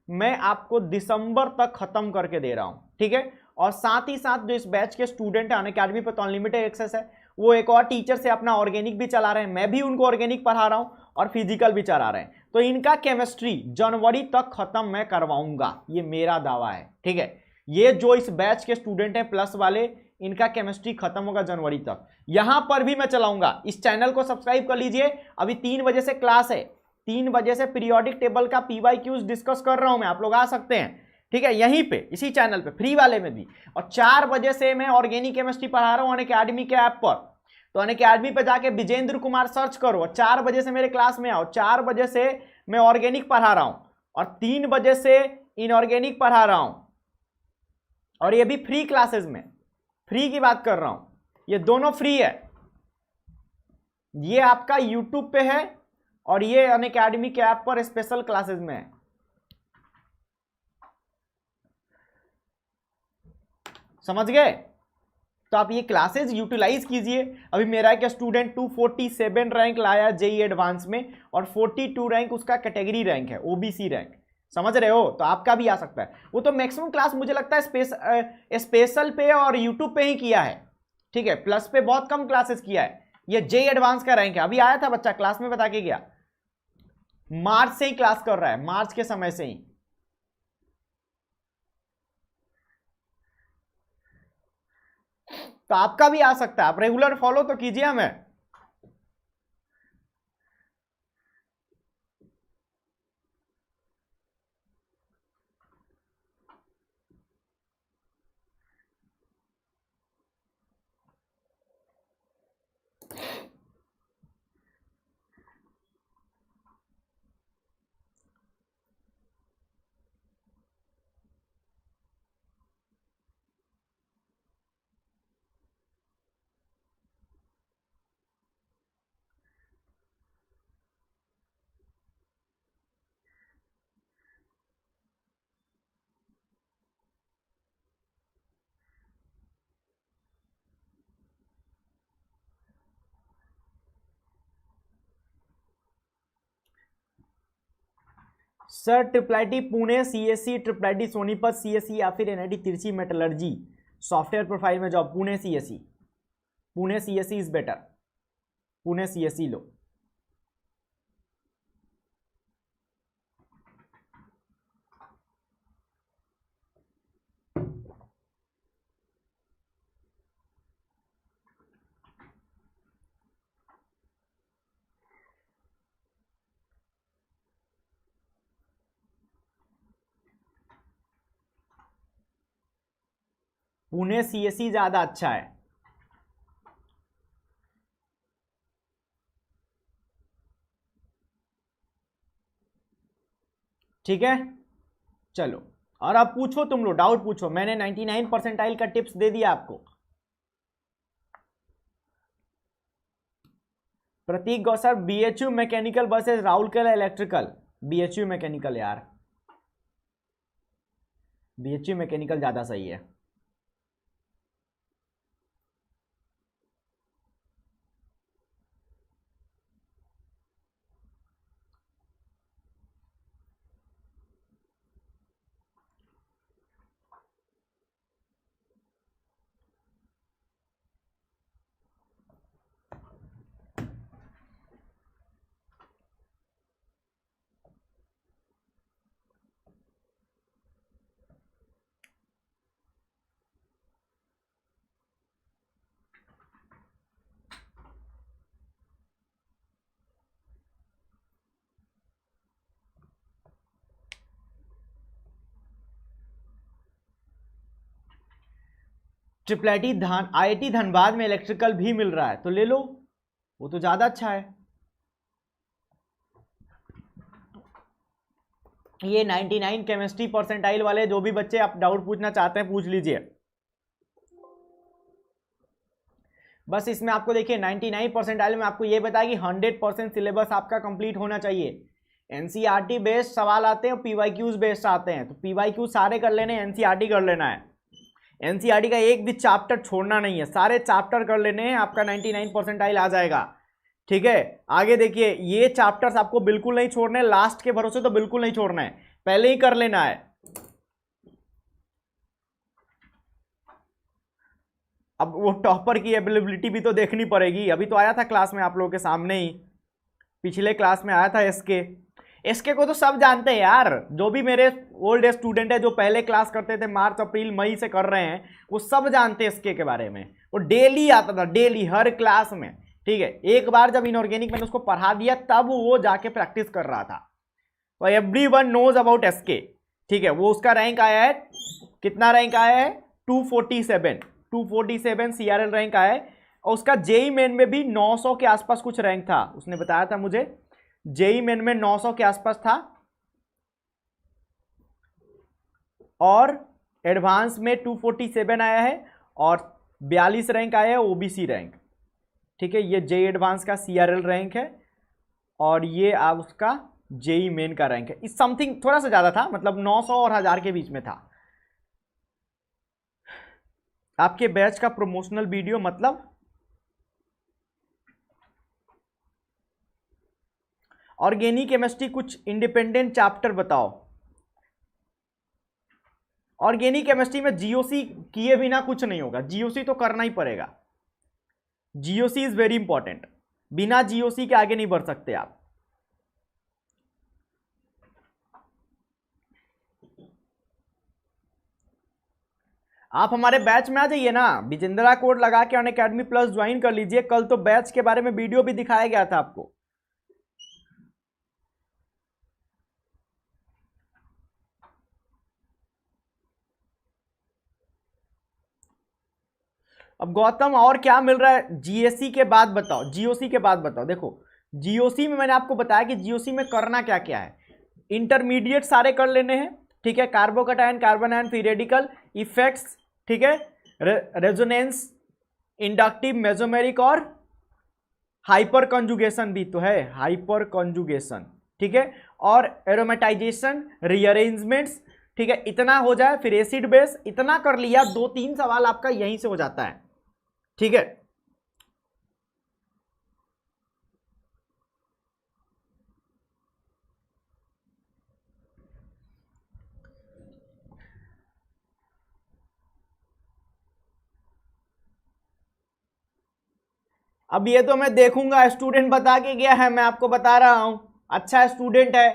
मैं आपको दिसंबर तक खत्म करके दे रहा हूं, ठीक है। और साथ ही साथ जो इस बैच के स्टूडेंट हैं, अनअकैडमी पे तो अनलिमिटेड एक्सेस है, वो एक और टीचर से अपना ऑर्गेनिक भी चला रहे हैं, मैं भी उनको ऑर्गेनिक पढ़ा रहा हूं और फिजिकल भी चला रहे हैं। तो इनका केमिस्ट्री जनवरी तक खत्म मैं करवाऊंगा, ये मेरा दावा है, ठीक है। ये जो इस बैच के स्टूडेंट हैं प्लस वाले, इनका केमिस्ट्री खत्म होगा जनवरी तक। यहां पर भी मैं चलाऊंगा। इस चैनल को सब्सक्राइब कर लीजिए, अभी 3 बजे से क्लास है, 3 बजे से पीरियोडिक टेबल का पीवाईक्यूज डिस्कस कर रहा हूं मैं, आप लोग आ सकते हैं, ठीक है, यहीं पे इसी चैनल पे फ्री वाले में भी। और 4 बजे से मैं ऑर्गेनिक केमिस्ट्री पढ़ा रहा हूं अनअकैडमी के ऐप पर। तो अनअकैडमी पे जाके विजेंद्र कुमार सर्च करो और 4 बजे से मेरे क्लास में आओ। 4 बजे से मैं ऑर्गेनिक पढ़ा रहा हूं और 3 बजे से इनऑर्गेनिक पढ़ा रहा हूं, और ये भी फ्री क्लासेस में, फ्री की बात कर रहा हूं, ये दोनों फ्री है। ये आपका यूट्यूब पे है और ये अनअकैडमी के ऐप पर स्पेशल क्लासेस में है। समझ गए? तो आप ये क्लासेस यूटिलाइज कीजिए। अभी मेरा एक स्टूडेंट 247 रैंक लाया जेईई एडवांस में, और 42 रैंक उसका कैटेगरी रैंक है, ओबीसी रैंक। समझ रहे हो? तो आपका भी आ सकता है। वो तो मैक्सिमम क्लास मुझे लगता है स्पेशल पे और यूट्यूब पे ही किया है, ठीक है। प्लस पे बहुत कम क्लासेस किया है। ये जेईई एडवांस का रैंक है। अभी आया था बच्चा क्लास में बता के गया, मार्च से ही क्लास कर रहा है, मार्च के समय से ही। तो आपका भी आ सकता है, आप रेगुलर फॉलो तो कीजिए हमें। Sir triple IT Pune CSC, triple IT Sonipat CSC, या फिर एनआईटी तिरछी मेटलर्जी सॉफ्टवेयर प्रोफाइल में job, Pune CSC, Pune CSC is better, Pune CSC low. Pune CSC ज्यादा अच्छा है। ठीक है, चलो और अब पूछो तुम लोग, डाउट पूछो। मैंने 99 परसेंटाइल का टिप्स दे दिया आपको। Prateek Gausar, BHU mechanical versus Rourkela electrical. BHU mechanical यार, बीएचयू मैकेनिकल ज्यादा सही है। ट्रिपल आईआईटी धनबाद में इलेक्ट्रिकल भी मिल रहा है तो ले लो, वो तो ज्यादा अच्छा है। ये 99 केमिस्ट्री परसेंटाइल वाले जो भी बच्चे आप डाउट पूछना चाहते हैं पूछ लीजिए। बस इसमें आपको देखिए 99 परसेंटाइल में आपको ये बताया कि 100% सिलेबस आपका कंप्लीट होना चाहिए। एनसीईआरटी बेस्ड सवाल आते हैं और पीवाईक्यूज बेस्ड आते हैं, तो पीवाईक्यू सारे कर लेने, एनसीईआरटी कर लेना है। एनसीईआरटी का एक भी चैप्टर छोड़ना नहीं है, सारे चैप्टर कर लेने हैं, आपका 99 परसेंटाइल आ जाएगा। ठीक है, आगे देखिए ये चैप्टर्स आपको बिल्कुल नहीं छोड़ने, लास्ट के भरोसे तो बिल्कुल नहीं छोड़ना है, पहले ही कर लेना है। अब वो टॉपर की अवेलेबिलिटी भी तो देखनी पड़ेगी। अभी तो आया था क्लास में आप लोगों के सामने ही, पिछले क्लास में आया था एसके को तो सब जानते हैं यार, जो भी मेरे ओल्ड स्टूडेंट है जो पहले क्लास करते थे, मार्च अप्रैल मई से कर रहे हैं, वो सब जानते हैं एसके के बारे में। वो डेली आता था, डेली हर क्लास में। ठीक है, एक बार जब इनऑर्गेनिक मैंने उसको पढ़ा दिया तब वो जाके प्रैक्टिस कर रहा था। तो एवरीवन नोज अबाउट एसके। ठीक है, वो उसका रैंक आया है, कितना रैंक आया है? 247 सीआरएल रैंक आया है। और उसका जेई मेन में भी 900 के आसपास कुछ रैंक था, उसने बताया था मुझे, जेई मेन में 900 के आसपास था। और एडवांस में 247 आया है और 42 रैंक आया है ओबीसी रैंक। ठीक है, ये जेई एडवांस का सीआरएल रैंक है और ये आप उसका जेई मेन का रैंक है। इस समथिंग थोड़ा सा ज्यादा था, मतलब 900 और 1000 के बीच में था। आपके बैच का प्रमोशनल वीडियो मतलब ऑर्गेनिक केमिस्ट्री, कुछ इंडिपेंडेंट चैप्टर बताओ। ऑर्गेनिक केमिस्ट्री में जीओसी किए बिना कुछ नहीं होगा, जीओसी तो करना ही पड़ेगा। जीओसी इज वेरी इंपॉर्टेंट, बिना जीओसी के आगे नहीं बढ़ सकते आप। आप हमारे बैच में आ जाइए ना, विजेंद्रा कोड लगा के अनअकैडमी प्लस ज्वाइन कर लीजिए। कल तो बैच के बारे में वीडियो भी दिखाया गया था आपको। अब गौतम और क्या मिल रहा है? जीएससी के बाद बताओ, जीओसी के बाद बताओ। देखो जीओसी में मैंने आपको बताया कि जीओसी में करना क्या क्या है। इंटरमीडिएट सारे कर लेने हैं। ठीक है, carbocation, carbon ion, free radical, effects, ठीक है, रेजोनेंस, इंडक्टिव, मेसोमेरिक और हाइपर कंजुगेशन भी तो है, हाइपर कंजुगेशन। ठीक है, और एरोमेटाइजेशन, रीअरेंजमेंट्स। ठीक है, इतना हो जाए, फिर एसिड बेस, इतना कर लिया, 2-3 सवाल आपका यहीं से हो जाता है। ठीक है, अब ये तो मैं देखूंगा, स्टूडेंट बता के गया है, मैं आपको बता रहा हूं, अच्छा स्टूडेंट है।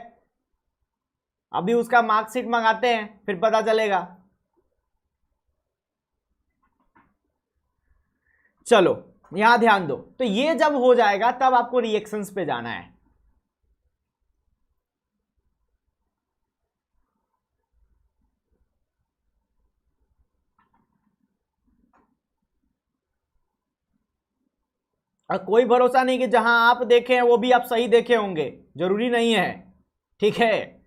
अभी उसका मार्कशीट मंगाते हैं, फिर पता चलेगा। चलो यहां ध्यान दो, तो ये जब हो जाएगा तब आपको रिएक्शंस पे जाना है। और कोई भरोसा नहीं कि जहां आप देखे हैं वो भी आप सही देखे होंगे, जरूरी नहीं है। ठीक है,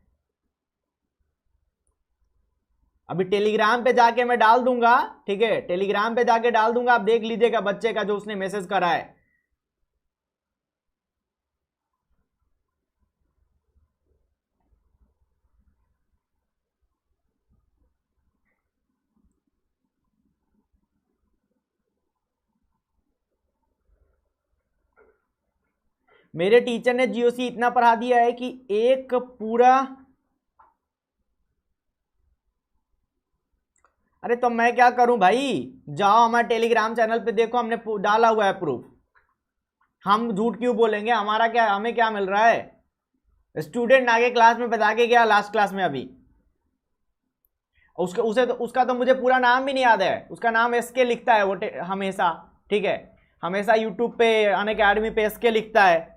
अभी टेलीग्राम पे जाके मैं डाल दूंगा, ठीक है, टेलीग्राम पे जाके डाल दूंगा, आप देख लीजिएगा बच्चे का जो उसने मैसेज करा है। मेरे टीचर ने जीओसी इतना पढ़ा दिया है कि एक पूरा, अरे तो मैं क्या करूं भाई, जाओ हमारे टेलीग्राम चैनल पे देखो, हमने डाला हुआ है प्रूफ। हम झूठ क्यों बोलेंगे, हमारा क्या, हमें क्या मिल रहा है, स्टूडेंट आगे क्लास में बता के गया लास्ट क्लास में अभी, उसका तो मुझे पूरा नाम भी नहीं याद है, उसका नाम एसके लिखता है वो हमेशा, ठीक है, हमेशा यूट्यूब पे अनअकैडमी पे एसके लिखता है।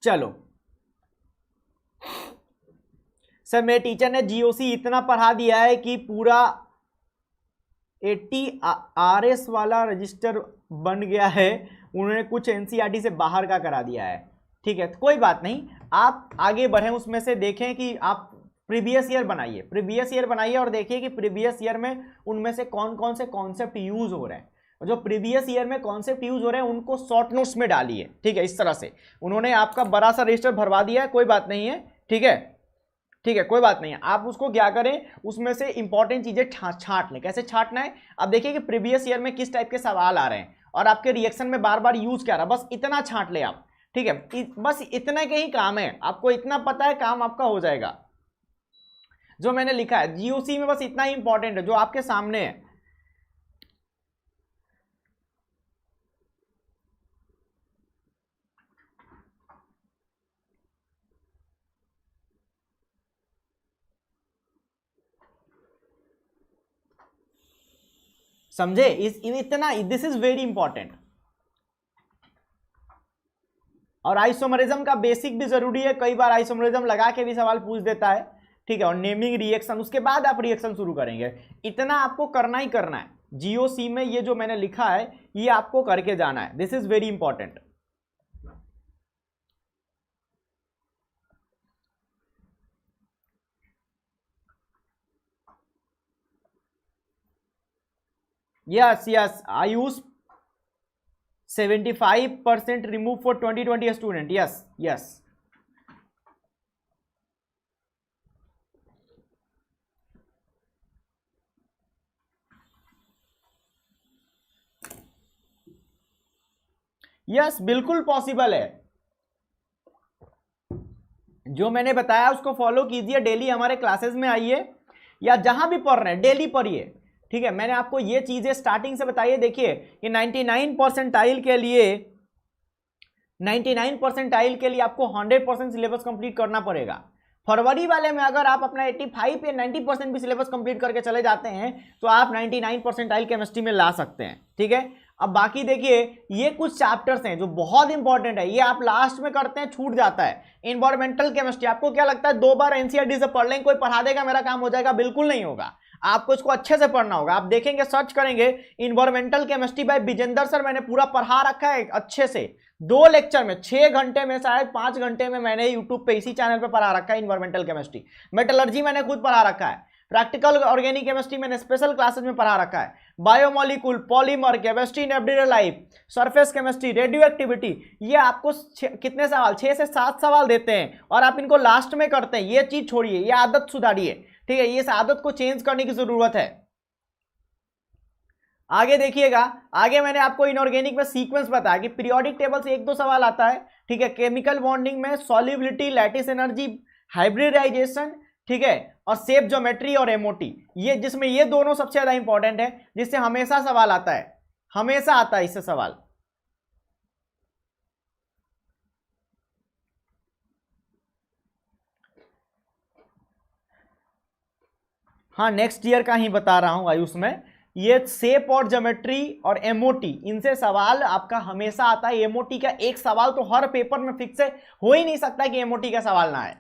चलो सर, मेरे टीचर ने जीओसी इतना पढ़ा दिया है कि पूरा 80 आरएस वाला रजिस्टर बन गया है, उन्होंने कुछ एनसीईआरटी से बाहर का करा दिया है, ठीक है। तो कोई बात नहीं, आप आगे बढ़ें, उसमें से देखें कि आप प्रीवियस ईयर बनाइए, प्रीवियस ईयर बनाइए और देखिए कि प्रीवियस ईयर में उनमें से कौन कौन से कॉन्सेप्ट यूज हो रहे हैं, और जो प्रीवियस ईयर में कॉन्सेप्ट यूज हो रहे हैं उनको शॉर्ट नोट्स में डालिए, ठीक है। इस तरह से उन्होंने आपका बड़ा सा रजिस्टर भरवा दिया है, कोई बात नहीं है, ठीक है, ठीक है, कोई बात नहीं है। आप उसको क्या करें, उसमें से इंपॉर्टेंट चीजें छांट लें। कैसे छांटना है, अब देखिए कि प्रीवियस ईयर में किस टाइप के सवाल आ रहे हैं और आपके रिएक्शन में बार बार यूज क्या रहा है, बस इतना छांट ले आप, ठीक है। बस इतना के ही काम है, आपको इतना पता है, काम आपका हो जाएगा। जो मैंने लिखा है जीओसी में बस इतना ही इंपॉर्टेंट है जो आपके सामने है। समझे, इतना, दिस इज वेरी इंपॉर्टेंट। और आइसोमरिज्म का बेसिक भी जरूरी है, कई बार आइसोमरिज्म लगा के भी सवाल पूछ देता है, ठीक है। और नेमिंग रिएक्शन, उसके बाद आप रिएक्शन शुरू करेंगे, इतना आपको करना ही करना है। जीओसी में ये जो मैंने लिखा है ये आपको करके जाना है, this is very important. Yes yes, I use 75% remove for 2020 student, yes yes। Yes बिल्कुल पॉसिबल है, जो मैंने बताया उसको फॉलो कीजिए, डेली हमारे क्लासेस में आइए या जहां भी पढ़ रहे हैं डेली पढ़िए, ठीक है। मैंने आपको ये चीजें स्टार्टिंग से बताइए, देखिए कि 99 परसेंटाइल के लिए, 99 परसेंटाइल के लिए आपको 100% सिलेबस कंप्लीट करना पड़ेगा। फरवरी वाले में अगर आप अपना 85 या 90% भी सिलेबस कंप्लीट करके चले जाते हैं तो आप 99 परसेंटाइल केमिस्ट्री में ला सकते हैं, ठीक है। अब बाकी देखिए, ये कुछ चैप्टर्स हैं जो बहुत इंपॉर्टेंट है, ये आप लास्ट में करते हैं, छूट जाता है। इन्वायरमेंटल केमिस्ट्री, आपको क्या लगता है 2 बार एनसीईआरटी से पढ़ लेंगे कोई पढ़ा देगा मेरा काम हो जाएगा, बिल्कुल नहीं होगा, आपको इसको अच्छे से पढ़ना होगा। आप देखेंगे, सर्च करेंगे environmental chemistry bye Vijender sir, मैंने पूरा पढ़ा रखा है अच्छे से, 2 लेक्चर में, 6 घंटे में, शायद 5 घंटे में मैंने यूट्यूब पे इसी चैनल पे पढ़ा रखा है इन्वायरमेंटल केमिस्ट्री। मेटलर्जी मैंने खुद पढ़ा रखा है, प्रैक्टिकल ऑर्गेनिक केमिस्ट्री मैंने स्पेशल क्लासेस में पढ़ा रखा है, biomolecule, polymer, chemistry in everyday life, surface chemistry, radio activity, ये आपको कितने सवाल, 6 से 7 सवाल देते हैं और आप इनको लास्ट में करते हैं। ये चीज छोड़िए, ये आदत सुधारिए, ठीक है, इस आदत को चेंज करने की जरूरत है। आगे देखिएगा, आगे मैंने आपको इनऑर्गेनिक में सीक्वेंस बताया कि पीरियोडिक टेबल से 1-2 सवाल आता है, ठीक है। केमिकल बॉन्डिंग में सॉल्युबिलिटी, लैटिस एनर्जी, हाइब्रिडाइजेशन, ठीक है, और शेप ज्योमेट्री और एमओटी, ये जिसमें ये दोनों सबसे ज्यादा इंपॉर्टेंट है, जिससे हमेशा सवाल आता है, हमेशा आता है इससे सवाल। हाँ, नेक्स्ट ईयर का ही बता रहा हूं आयुष में, ये शेप और ज्योमेट्री और एमओटी, इनसे सवाल आपका हमेशा आता है। एमओटी का एक सवाल तो हर पेपर में फिक्स है, हो ही नहीं सकता कि एमओटी का सवाल ना आए।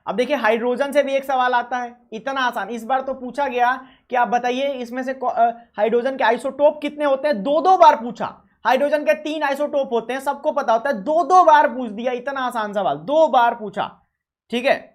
अब देखिए हाइड्रोजन से भी एक सवाल आता है, इतना आसान। इस बार तो पूछा गया कि आप बताइए इसमें से हाइड्रोजन के आइसोटोप कितने होते हैं, 2-2 बार पूछा। हाइड्रोजन के 3 आइसोटोप होते हैं, सबको पता होता है, 2-2 बार पूछ दिया, इतना आसान सवाल 2 बार पूछा, ठीक है।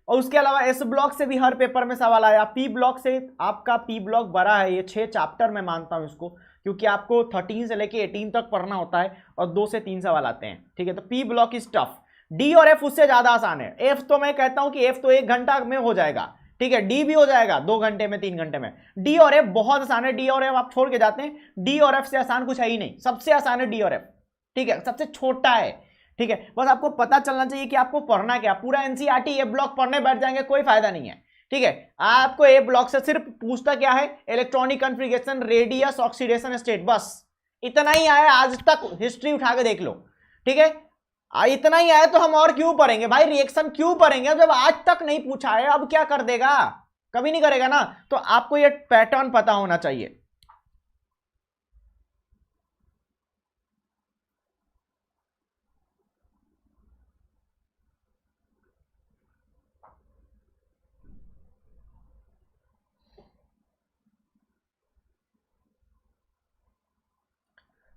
और उसके अलावा एस ब्लॉक से भी हर पेपर में सवाल आया। पी ब्लॉक से आपका पी ब्लॉक बड़ा है, ये 6 चैप्टर मैं मानता हूं इसको, क्योंकि आपको 13 से लेके 18 तक पढ़ना होता है और 2 से 3 सवाल आते हैं, ठीक है। तो P block is tough. D और एफ उससे ज्यादा आसान है। एफ तो मैं कहता हूं कि एफ तो 1 घंटा में हो जाएगा, ठीक है। डी भी हो जाएगा 2 घंटे में, 3 घंटे में। डी और एफ बहुत आसान है। डी और एफ आप छोड़ के जाते हैं, डी और एफ से आसान कुछ है ही नहीं, सबसे आसान है डी और एफ, ठीक है, सबसे छोटा है, ठीक है। बस आपको पता चलना चाहिए कि आपको पढ़ना क्या। पूरा एनसीईआरटी ए ब्लॉक पढ़ने बैठ जाएंगे कोई फायदा नहीं है, ठीक है। आपको ए ब्लॉक से सिर्फ पूछता क्या है, electronic configuration, radius, oxidation state, बस इतना ही आया आज तक। हिस्ट्री उठा के देख लो, ठीक है। इतना ही आया तो हम और क्यों पढ़ेंगे भाई, रिएक्शन क्यों पढ़ेंगे जब आज तक नहीं पूछा है, अब क्या कर देगा, कभी नहीं करेगा ना। तो आपको ये पैटर्न पता होना चाहिए।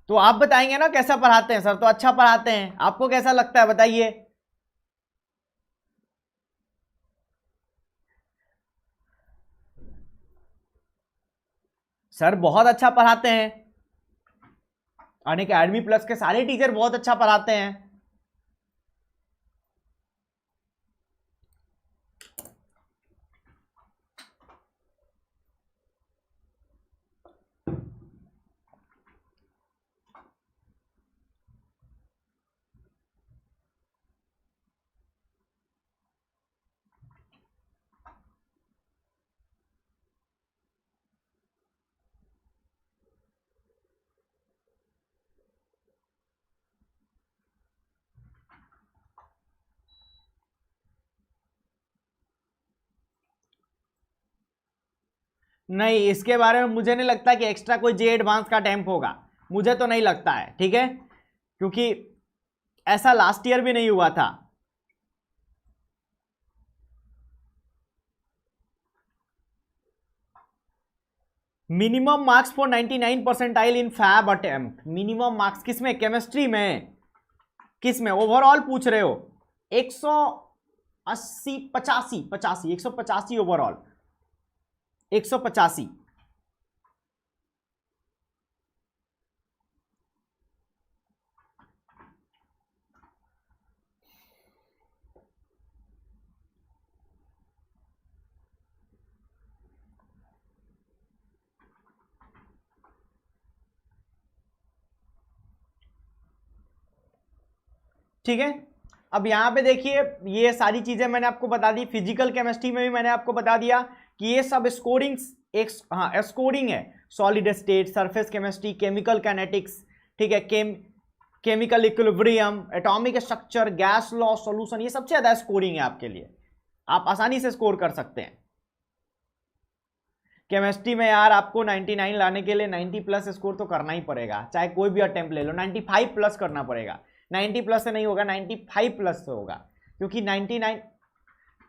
तो आप बताएंगे ना कैसा पढ़ाते हैं सर, तो अच्छा पढ़ाते हैं, आपको कैसा लगता है बताइए। सर बहुत अच्छा पढ़ाते हैं, अनअकैडमी प्लस के सारे टीचर बहुत अच्छा पढ़ाते हैं। नहीं, इसके बारे में मुझे नहीं लगता कि एक्स्ट्रा कोई जे एडवांस का अटेम्प्ट होगा, मुझे तो नहीं लगता है, ठीक है, क्योंकि ऐसा लास्ट ईयर भी नहीं हुआ था। Minimum marks for 99 percentile in Feb attempt. Minimum marks किसमें, केमिस्ट्री में, किसमें, ओवरऑल पूछ रहे हो। 180 85 85 185 ओवरऑल, 185। ठीक है, अब यहां पे देखिए ये सारी चीजें मैंने आपको बता दी। फिजिकल केमिस्ट्री में भी मैंने आपको बता दिया कि ये सब स्कोरिंग, एक हाँ स्कोरिंग है। Solid state, surface chemistry, chemical kinetics, ठीक है, chemical equilibrium, atomic structure, gas law, solution, ये सबसे ज्यादा स्कोरिंग है आपके लिए, आप आसानी से स्कोर कर सकते हैं। केमिस्ट्री में यार आपको 99 लाने के लिए 90 प्लस स्कोर तो करना ही पड़ेगा, चाहे कोई भी अटेम्प्ट ले लो, 95 प्लस करना पड़ेगा। 90 प्लस से नहीं होगा, 95 प्लस से होगा, क्योंकि 99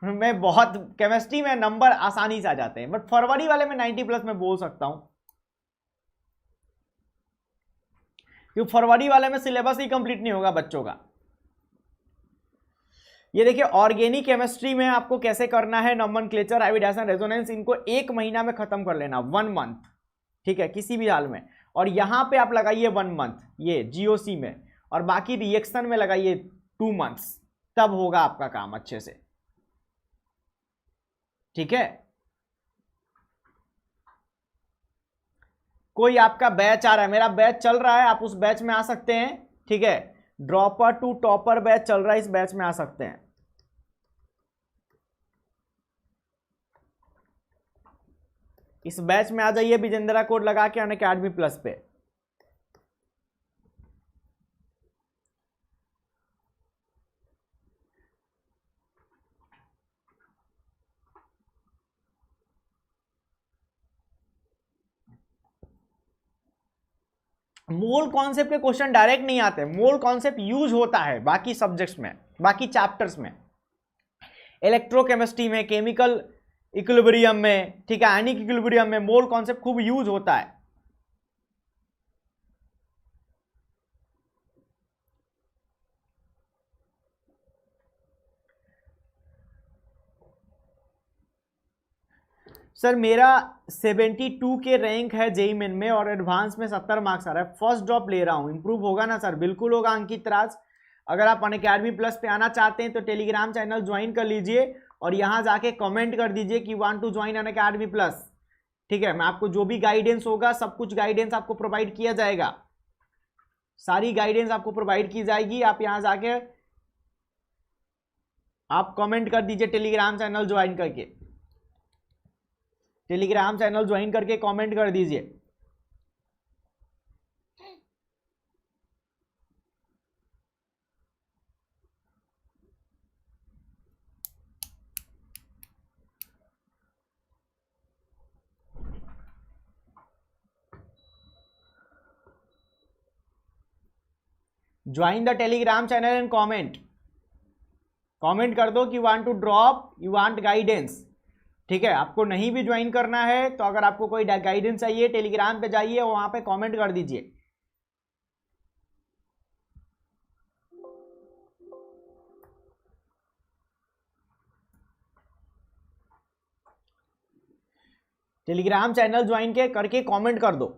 में बहुत, केमिस्ट्री में नंबर आसानी से आ जाते हैं, बट फरवरी वाले में 90 प्लस मैं बोल सकता हूं, क्योंकि फरवरी वाले में सिलेबस ही कंप्लीट नहीं होगा बच्चों का। ये देखिए ऑर्गेनिक केमिस्ट्री में आपको कैसे करना है, नॉमेनक्लेचर, हाइब्रिडाइजेशन, रेजोनेंस, इनको 1 महीना में खत्म कर लेना, 1 मंथ, ठीक है, किसी भी हाल में। और यहां पे आप लगाइए 1 मंथ ये जीओसी में, और बाकी रिएक्शन में लगाइए 2 मंथ्स, तब होगा आपका काम अच्छे से, ठीक है। कोई आपका बैच आ रहा है, मेरा बैच चल रहा है, आप उस बैच में आ सकते हैं, ठीक है। ड्रॉपर टू टॉपर बैच चल रहा है, इस बैच में आ सकते हैं। इस बैच में आ जाइए, विजेंद्रा कोड लगा के अनअकैडमी प्लस पे। मोल कॉन्सेप्ट के क्वेश्चन डायरेक्ट नहीं आते, मोल कॉन्सेप्ट यूज होता है बाकी सब्जेक्ट्स में, बाकी चैप्टर्स में, इलेक्ट्रोकेमिस्ट्री में, केमिकल इक्विलिब्रियम में, ठीक है, आयनिक इक्विलिब्रियम में मोल कॉन्सेप्ट खूब यूज होता है। सर मेरा 72 के रैंक है जेई मेन में और एडवांस में 70 मार्क्स आ रहा है, फर्स्ट ड्रॉप ले रहा हूं, इंप्रूव होगा ना सर? बिल्कुल होगा अंकित राज। अगर आप अनअकैडमी प्लस पे आना चाहते हैं तो टेलीग्राम चैनल ज्वाइन कर लीजिए और यहां जाके कमेंट कर दीजिए कि want to join Unacademy plus, ठीक है। मैं आपको जो भी गाइडेंस होगा सब कुछ गाइडेंस आपको प्रोवाइड किया जाएगा, सारी गाइडेंस आपको प्रोवाइड की जाएगी। आप यहां जाके आप कमेंट कर दीजिए टेलीग्राम चैनल ज्वाइन करके, टेलीग्राम चैनल ज्वाइन करके कमेंट कर दीजिए। Join the Telegram channel and comment, comment कर दो कि want to drop, you want guidance, ठीक है। आपको नहीं भी ज्वाइन करना है तो अगर आपको कोई गाइडेंस चाहिए टेलीग्राम पे जाइए, वहां पे कमेंट कर दीजिए। टेलीग्राम चैनल ज्वाइन के करके कमेंट कर दो।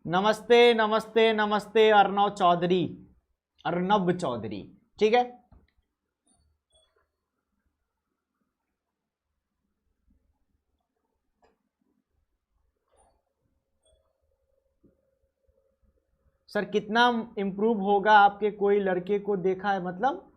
नमस्ते नमस्ते नमस्ते अर्णव चौधरी, अर्नब चौधरी, ठीक है। सर कितना इंप्रूव होगा? आपके कोई लड़के को देखा है मतलब?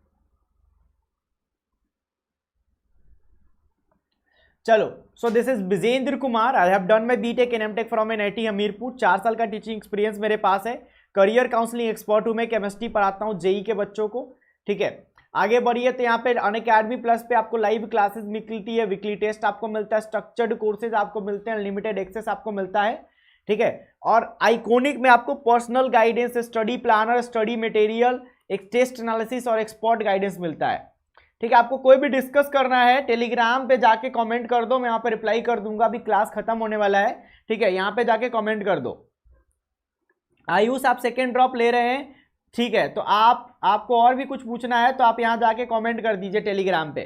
चलो, so this is Bijendra Kumar, I have done my BTech in MTech from NIT Hamirpur, 4 साल का टीचिंग एक्सपीरियंस मेरे पास है, करियर काउंसलिंग एक्सपर्ट हूं मैं, केमिस्ट्री पढ़ाता हूं जेई के बच्चों को, ठीक है। आगे बढ़िए तो यहाँ पे अनअकैडमी प्लस पे आपको लाइव क्लासेस मिलती है, वीकली टेस्ट आपको मिलता है, स्ट्रक्चर्ड कोर्सेज आपको मिलते हैं, अनलिमिटेड एक्सेस आपको मिलता है, ठीक है। और आइकॉनिक में आपको personal guidance, study planner, study material, एक टेस्ट एनालिसिस और एक्सपर्ट गाइडेंस मिलता है, ठीक है। आपको कोई भी डिस्कस करना है टेलीग्राम पे जाके कमेंट कर दो, मैं यहाँ पे रिप्लाई कर दूंगा, अभी क्लास खत्म होने वाला है, ठीक है। यहाँ पे जाके कमेंट कर दो। आयुष आप सेकेंड ड्रॉप ले रहे हैं, ठीक है, तो आपको और भी कुछ पूछना है तो आप यहाँ जाके कमेंट कर दीजिए टेलीग्राम पे,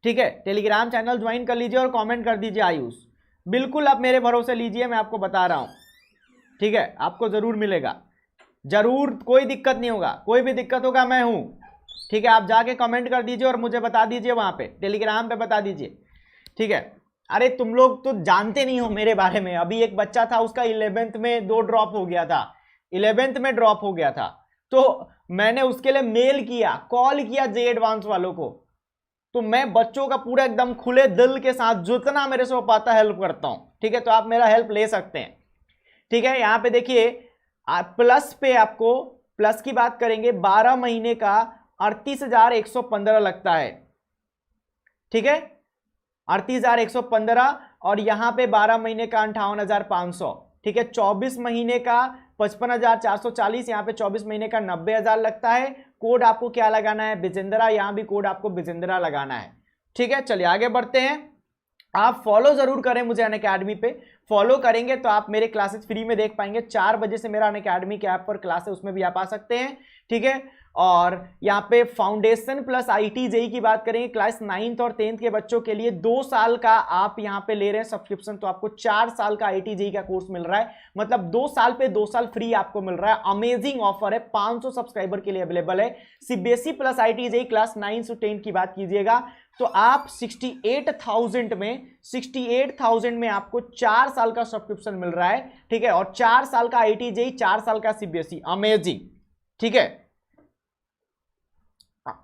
ठीक है। टेलीग्राम चैनल ज्वाइन कर लीजिए और कमेंट कर दीजिए आयुष, बिल्कुल आप मेरे भरोसे लीजिए, मैं आपको बता रहा हूँ, ठीक है। आपको जरूर मिलेगा, जरूर, कोई दिक्कत नहीं होगा, कोई भी दिक्कत होगा मैं हूं, ठीक है। आप जाके कमेंट कर दीजिए और मुझे बता दीजिए वहां पे टेलीग्राम पे बता दीजिए, ठीक है। अरे तुम लोग तो जानते नहीं हो मेरे बारे में, अभी एक बच्चा था उसका 11th में 2 ड्रॉप हो गया था, 11th में ड्रॉप हो गया था, तो मैंने उसके लिए मेल किया, कॉल किया जे एडवांस वालों को, तो मैं बच्चों का पूरा एकदम खुले दिल के साथ जितना मेरे से हो पाता हेल्प करता हूं, ठीक है। तो आप मेरा हेल्प ले सकते हैं, ठीक है। यहां पे देखिए प्लस पे आपको, प्लस की बात करेंगे, 12 महीने का 38,115 लगता है, ठीक है, 38,115, और यहां पे 12 महीने का 58,500, ठीक है। 24 महीने का 55,440, यहां पे 24 महीने का 90,000 लगता है। कोड आपको क्या लगाना है? बिजेंद्रा, यहां भी कोड आपको बिजेंद्रा लगाना है, ठीक है। चलिए आगे बढ़ते हैं। आप फॉलो जरूर करें मुझे अनअकैडमी पे, फॉलो करेंगे तो आप मेरे क्लासेस फ्री में देख पाएंगे। 4 बजे से मेरा अनअकैडमी के ऐप पर क्लास है, उसमें भी आप आ सकते हैं, ठीक है। और यहाँ पे फाउंडेशन प्लस आईटी जेई की बात करेंगे, क्लास 9th और 10th के बच्चों के लिए 2 साल का आप यहाँ पे ले रहे हैं सब्सक्रिप्शन, तो आपको 4 साल का आईटी जेई का कोर्स मिल रहा है, मतलब 2 साल पे 2 साल फ्री आपको मिल रहा है। अमेजिंग ऑफर है, 500 सब्सक्राइबर के लिए अवेलेबल है। CBSE plus IIT JEE class 9 से 10 की बात कीजिएगा तो आप 68,000 में आपको 4 साल का सब्सक्रिप्शन मिल रहा है, ठीक है। और 4 साल का आईटी जेई, 4 साल का सीबीएसई, अमेजिंग, ठीक है।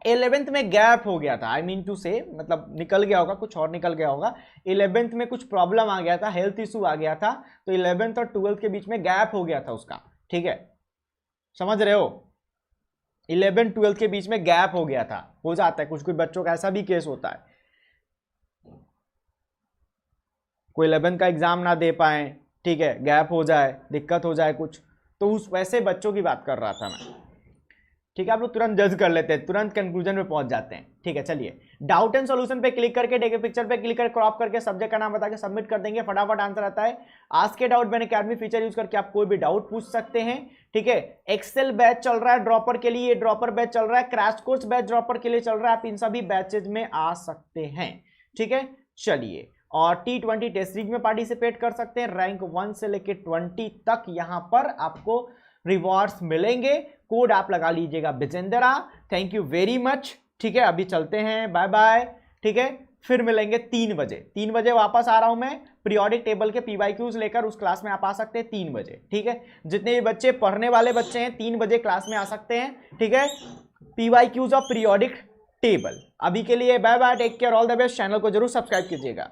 11th में गैप हो गया था, आई मीन टू से, मतलब निकल गया होगा, कुछ और निकल गया होगा। 11th में कुछ प्रॉब्लम आ गया था, हेल्थ इशू आ गया था, तो 11th और 12th के बीच में गैप हो गया था उसका, ठीक है, समझ रहे हो। 11-12 के बीच में गैप हो गया था, हो जाता है, कुछ कुछ बच्चों का ऐसा भी केस होता है, कोई 11th का एग्जाम ना दे पाए, ठीक है, गैप हो जाए, दिक्कत हो जाए कुछ, तो उस वैसे बच्चों की बात कर रहा था मैं। ठीक है, आप लोग तुरंत जज कर लेते हैं, तुरंत कंक्लूजन पे पहुंच जाते हैं। ठीक है, चलिए डाउट एंड सॉल्यूशन पे क्लिक करके टेक पिक्चर पे क्लिक करके क्रॉप करके सब्जेक्ट का नाम बता के सबमिट कर देंगे, फटाफट आंसर आता है। आज के डाउट मैंने अकेडमी फीचर यूज करके आप कोई भी डाउट पूछ सकते हैं। ठीक है, एक्सेल बैच चल रहा है ड्रॉपर के लिए, ड्रॉपर बैच चल रहा है, क्रैश कोर्स बैच ड्रॉपर के लिए चल रहा है, आप इन सभी बैचेज में आ सकते हैं। ठीक है, चलिए, और T20 टेस्ट सीरीज में पार्टिसिपेट कर सकते हैं, रैंक 1 से लेके 20 तक यहां पर आपको रिवॉर्ड्स मिलेंगे। कोड आप लगा लीजिएगा Bijendra. Thank you very much. ठीक है, अभी चलते हैं, बाय बाय। ठीक है, फिर मिलेंगे 3 बजे। 3 बजे वापस आ रहा हूं मैं पीरियोडिक टेबल के PYQs लेकर, उस क्लास में आप आ सकते हैं 3 बजे। ठीक है, जितने भी बच्चे पढ़ने वाले बच्चे हैं 3 बजे क्लास में आ सकते हैं। ठीक है, PYQs ऑफ पीरियोडिक टेबल। अभी के लिए bye bye, take care, all the best. Channel को जरूर सब्सक्राइब कीजिएगा।